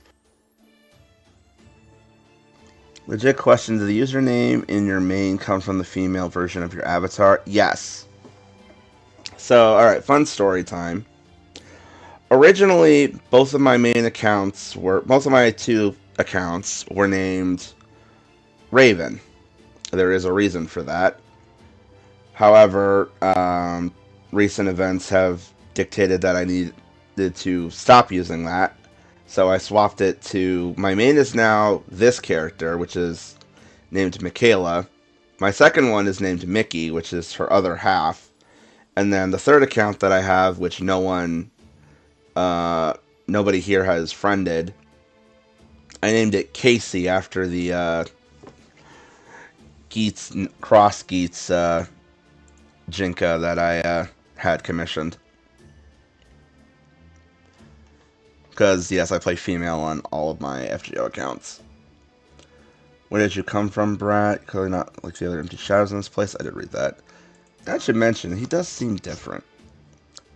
Legit question, does the username in your main come from the female version of your avatar? Yes. So, alright, fun story time. Originally, both of my main accounts were, most of my two accounts were named Raven. There is a reason for that. However, recent events have dictated that I needed to stop using that. So I swapped it to, my main is now this character, which is named Michaela. My second one is named Mickey, which is her other half. And then the third account that I have, which nobody here has friended, I named it Casey after the Cross Geats Jinka that I had commissioned. Because, yes, I play female on all of my FGO accounts. Where did you come from, brat? Clearly not like the other empty shadows in this place. I did read that. I should mention, he does seem different.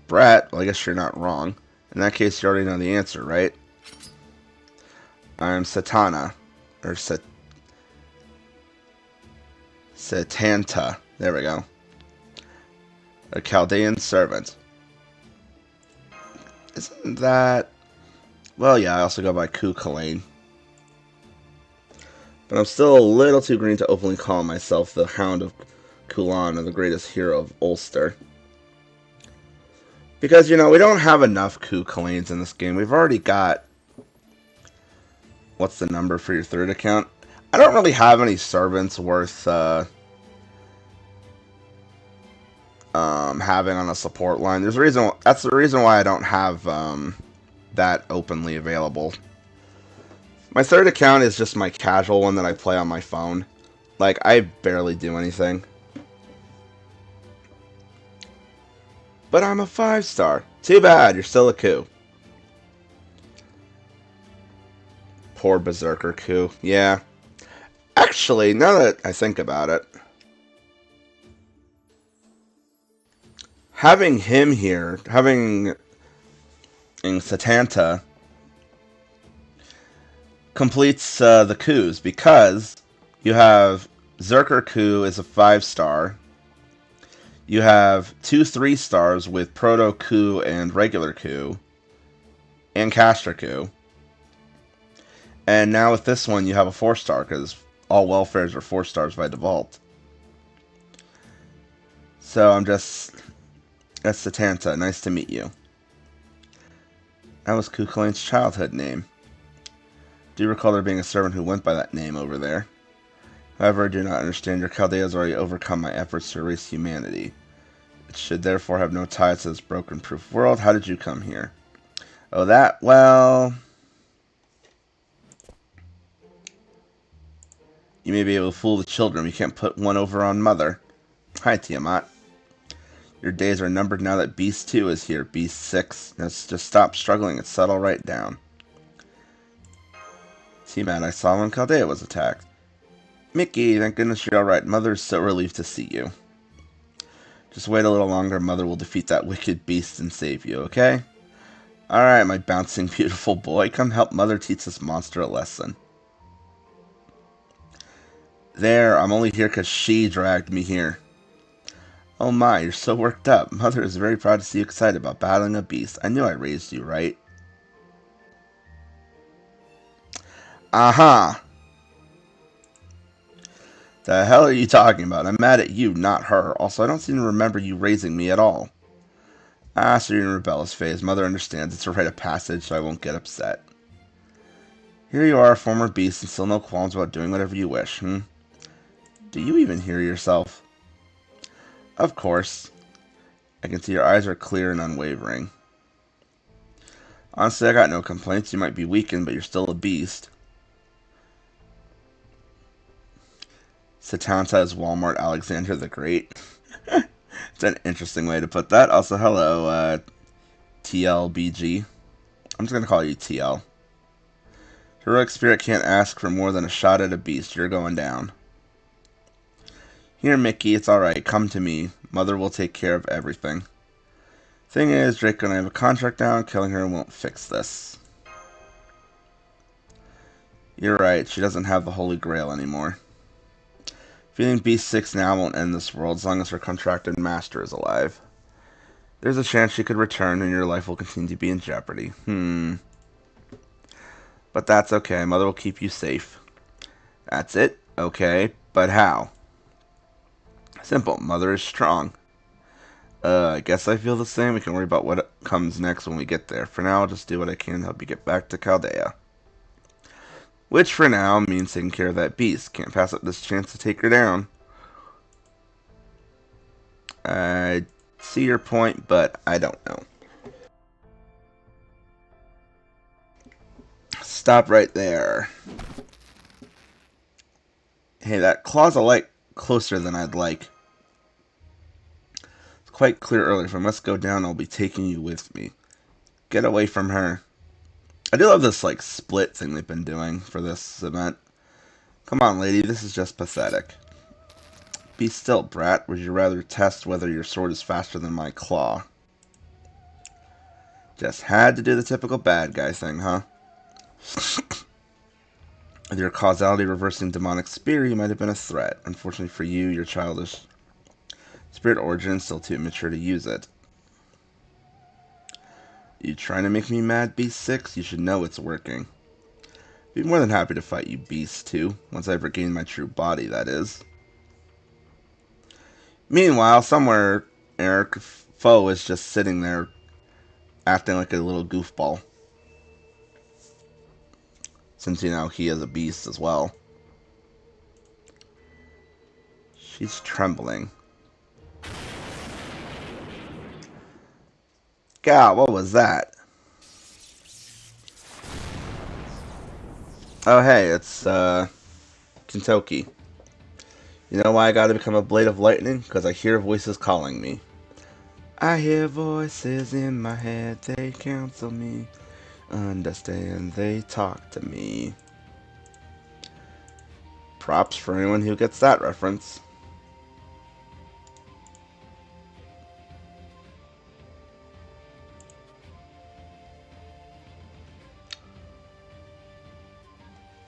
Brat, well, I guess you're not wrong. In that case, you already know the answer, right? I'm Satana. Or Satanta. There we go. A Chaldean servant. Isn't that... Well, yeah, I also go by Ku Kalain. But I'm still a little too green to openly call myself the Hound of Kulan or the greatest hero of Ulster. Because, you know, we don't have enough Ku Kalains in this game. We've already got... What's the number for your third account? I don't really have any servants worth having on a support line. There's a reason. That's the reason why I don't have that openly available. My third account is just my casual one that I play on my phone. Like, I barely do anything. But I'm a 5-star. Too bad, you're still a coup. Poor Berserker coup. Yeah. Actually, now that I think about it, having him here, having Satanta, completes the coups, because you have Zerker coup is a 5-star. You have 2 3-stars with Proto coup and regular coup, and Castor coup. And now with this one, you have a 4-star, because all welfares are 4 stars by default. So I'm just... That's Satanta. Nice to meet you. That was Kukulain's childhood name. Do you recall there being a servant who went by that name over there? However, I do not understand. Your Chaldea has already overcome my efforts to erase humanity. It should therefore have no ties to this broken-proof world. How did you come here? Oh, that? Well... You may be able to fool the children, but you can't put one over on Mother. Hi, Tiamat. Your days are numbered now that Beast 2 is here. Beast 6. Let's just stop struggling and settle right down. Tiamat, I saw when Chaldea was attacked. Mickey, thank goodness you're alright. Mother is so relieved to see you. Just wait a little longer. Mother will defeat that wicked beast and save you, okay? Alright, my bouncing, beautiful boy. Come help Mother teach this monster a lesson. There, I'm only here because she dragged me here. Oh my, you're so worked up. Mother is very proud to see you excited about battling a beast. I knew I raised you, right? Aha! The hell are you talking about? I'm mad at you, not her. Also, I don't seem to remember you raising me at all. Ah, so you're in a rebellious phase. Mother understands. It's a rite of passage, so I won't get upset. Here you are, a former beast, and still no qualms about doing whatever you wish, Do you even hear yourself? Of course. I can see your eyes are clear and unwavering. Honestly, I got no complaints. You might be weakened, but you're still a beast. Satanta is Walmart Alexander the Great. It's an interesting way to put that. Also, hello, TLBG. I'm just going to call you TL. Heroic Spirit can't ask for more than a shot at a beast. You're going down. Here, Mickey, it's alright. Come to me. Mother will take care of everything. Thing is, Draco and I have a contract now, and killing her won't fix this. You're right. She doesn't have the Holy Grail anymore. Feeling Beast 6 now won't end this world as long as her contracted master is alive. There's a chance she could return and your life will continue to be in jeopardy. But that's okay. Mother will keep you safe. That's it? Okay. But how? Simple. Mother is strong. I guess I feel the same. We can worry about what comes next when we get there. For now, I'll just do what I can to help you get back to Chaldea. Which, for now, means taking care of that beast. Can't pass up this chance to take her down. I see your point, but I don't know. Stop right there. Hey, that claw's a light closer than I'd like. It's quite clear earlier. If I must go down, I'll be taking you with me. Get away from her. I do love this, like, split thing they've been doing for this event. Come on, lady, this is just pathetic. Be still, brat. Would you rather test whether your sword is faster than my claw? Just had to do the typical bad guy thing, huh? With your causality reversing demonic spear, you might have been a threat. Unfortunately for you, your childish spirit origin is still too immature to use it. You trying to make me mad, Beast 6? You should know it's working. I'd be more than happy to fight you, Beast 2. Once I've regained my true body, that is. Meanwhile, somewhere, Eric Foe is just sitting there, acting like a little goofball. Since, you know, he is a beast as well. She's trembling. God, what was that? Oh, hey, it's, Kentucky. You know why I gotta become a blade of lightning? Because I hear voices calling me. I hear voices in my head, they counsel me. Understand, they talk to me. Props for anyone who gets that reference.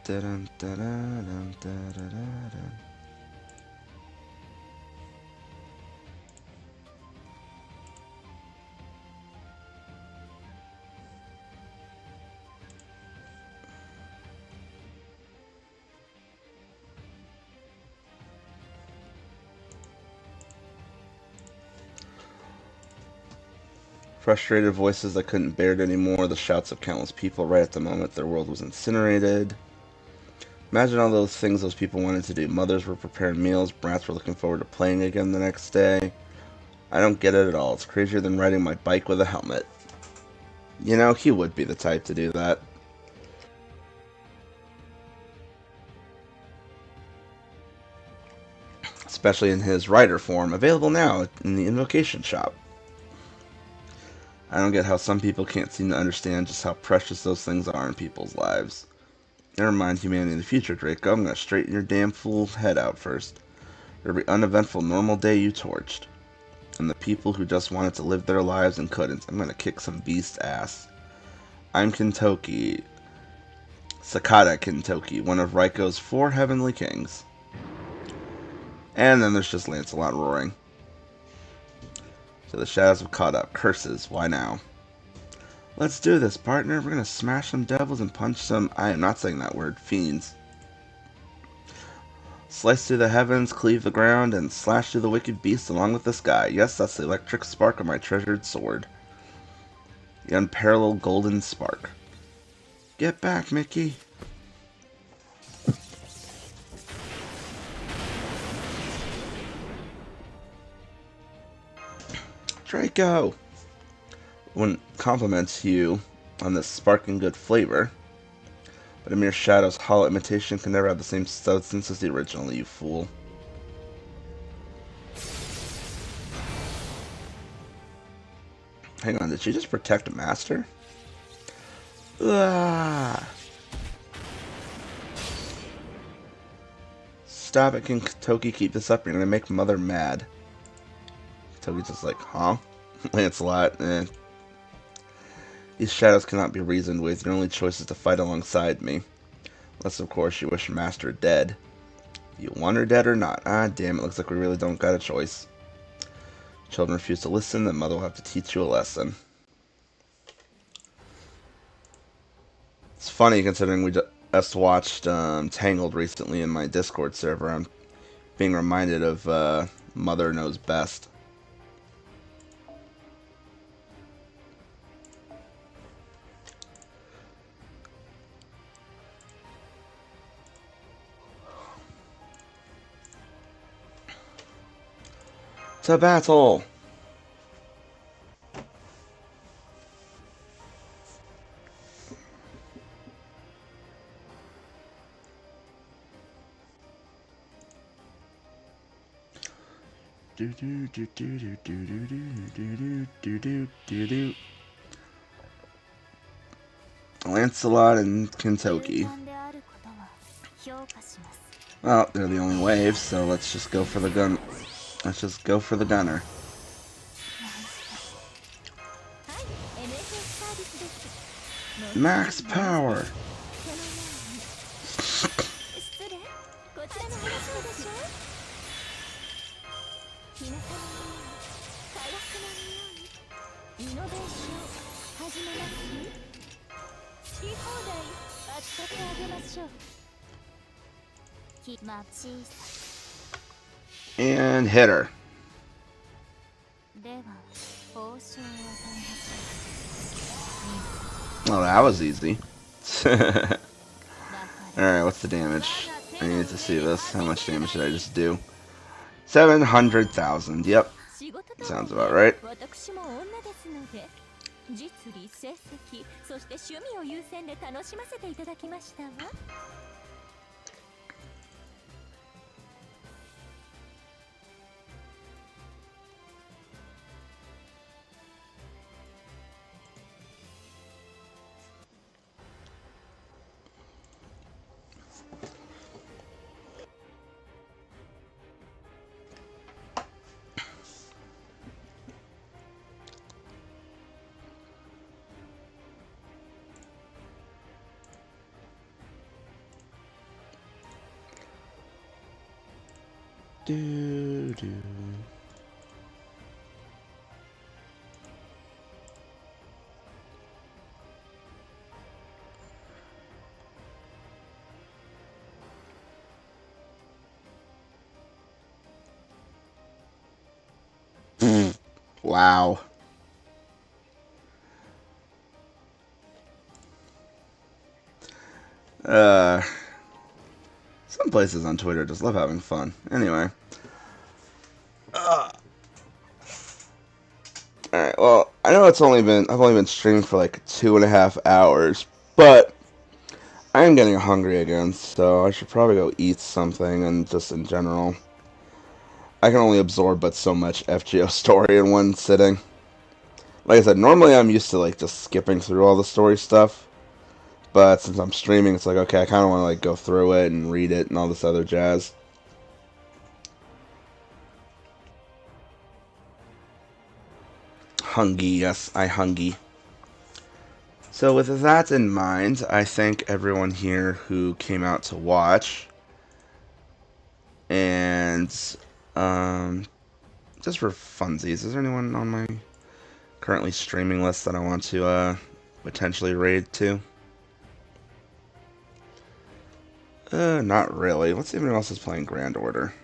Dun, dun, dun, dun, dun, dun, dun. Frustrated voices that couldn't bear it anymore, the shouts of countless people right at the moment their world was incinerated. Imagine all those things those people wanted to do. Mothers were preparing meals, brats were looking forward to playing again the next day. I don't get it at all. It's crazier than riding my bike with a helmet. You know, he would be the type to do that. Especially in his rider form, available now in the Invocation shop. I don't get how some people can't seem to understand just how precious those things are in people's lives. Never mind humanity in the future, Draco. I'm gonna straighten your damn fool head out first. Every uneventful normal day you torched. And the people who just wanted to live their lives and couldn't. I'm gonna kick some beast ass. I'm Kentoki. Sakata Kentoki, one of Raiko's 4 heavenly kings. And then there's just Lancelot roaring. So the shadows have caught up. Curses, why now? Let's do this, partner. We're gonna smash some devils and punch some, I am not saying that word, fiends. Slice through the heavens, cleave the ground, and slash through the wicked beasts along with the sky. Yes, that's the electric spark of my treasured sword. The unparalleled golden spark. Get back, Mickey. Draco! One compliments you on this sparkling good flavor, but a mere shadow's hollow imitation can never have the same substance as the original, you fool. Hang on, did she just protect a master? Ah! Stop it, Kentucky, keep this up, you're gonna make Mother mad. Kentucky's just like, huh? Lancelot, eh. These shadows cannot be reasoned with, your only choice is to fight alongside me. Unless, of course, you wish Master dead. You want her dead or not? Ah, damn, it looks like we really don't got a choice. Children refuse to listen, then Mother will have to teach you a lesson. It's funny considering we just watched Tangled recently in my Discord server. I'm being reminded of Mother Knows Best. To battle! Do do do do do do do do do do do do. Lancelot and Kentucky. Well, they're the only waves, so let's just go for the gun. Let's just go for the gunner. Max power! And hit her. Oh, that was easy. Alright, what's the damage? I need to see this. How much damage did I just do? 700,000. Yep. Sounds about right. 実利成績そして趣味を優先で楽しませていただきましたわ。Do do. Wow. Some places on Twitter just love having fun. Anyway. Alright, well, I know I've only been streaming for like 2.5 hours, but I am getting hungry again, so I should probably go eat something, and just in general, I can only absorb but so much FGO story in one sitting. Like I said, normally I'm used to like just skipping through all the story stuff, but since I'm streaming, it's like, okay, I kind of want to like go through it and read it and all this other jazz. Hungry, yes, I hungry. So with that in mind, I thank everyone here who came out to watch. And just for funsies, is there anyone on my currently streaming list that I want to potentially raid to? Not really. Let's see if anyone else is playing Grand Order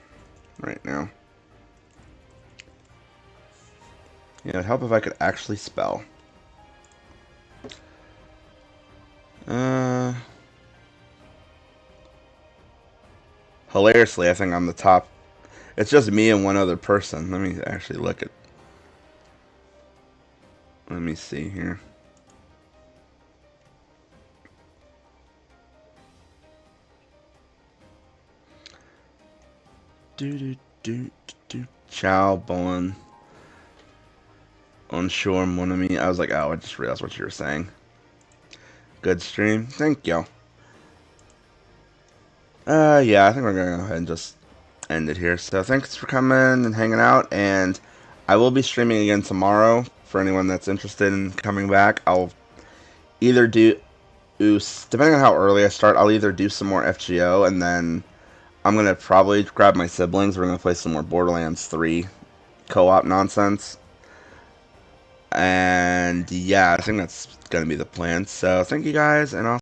right now. Yeah, it'd help if I could actually spell. Hilariously, I think I'm the top. It's just me and one other person. Let me actually look at. Let me see here. Ciao, Bon. Onshore, mon ami. I was like, oh, I just realized what you were saying. Good stream. Thank you. Yeah, I think we're gonna go ahead and just end it here. So thanks for coming and hanging out, and I will be streaming again tomorrow for anyone that's interested in coming back. I'll either do, depending on how early I start, I'll either do some more FGO, and then I'm gonna probably grab my siblings. We're gonna play some more Borderlands 3 co-op nonsense. And yeah, I think that's gonna be the plan. So thank you guys, and I'll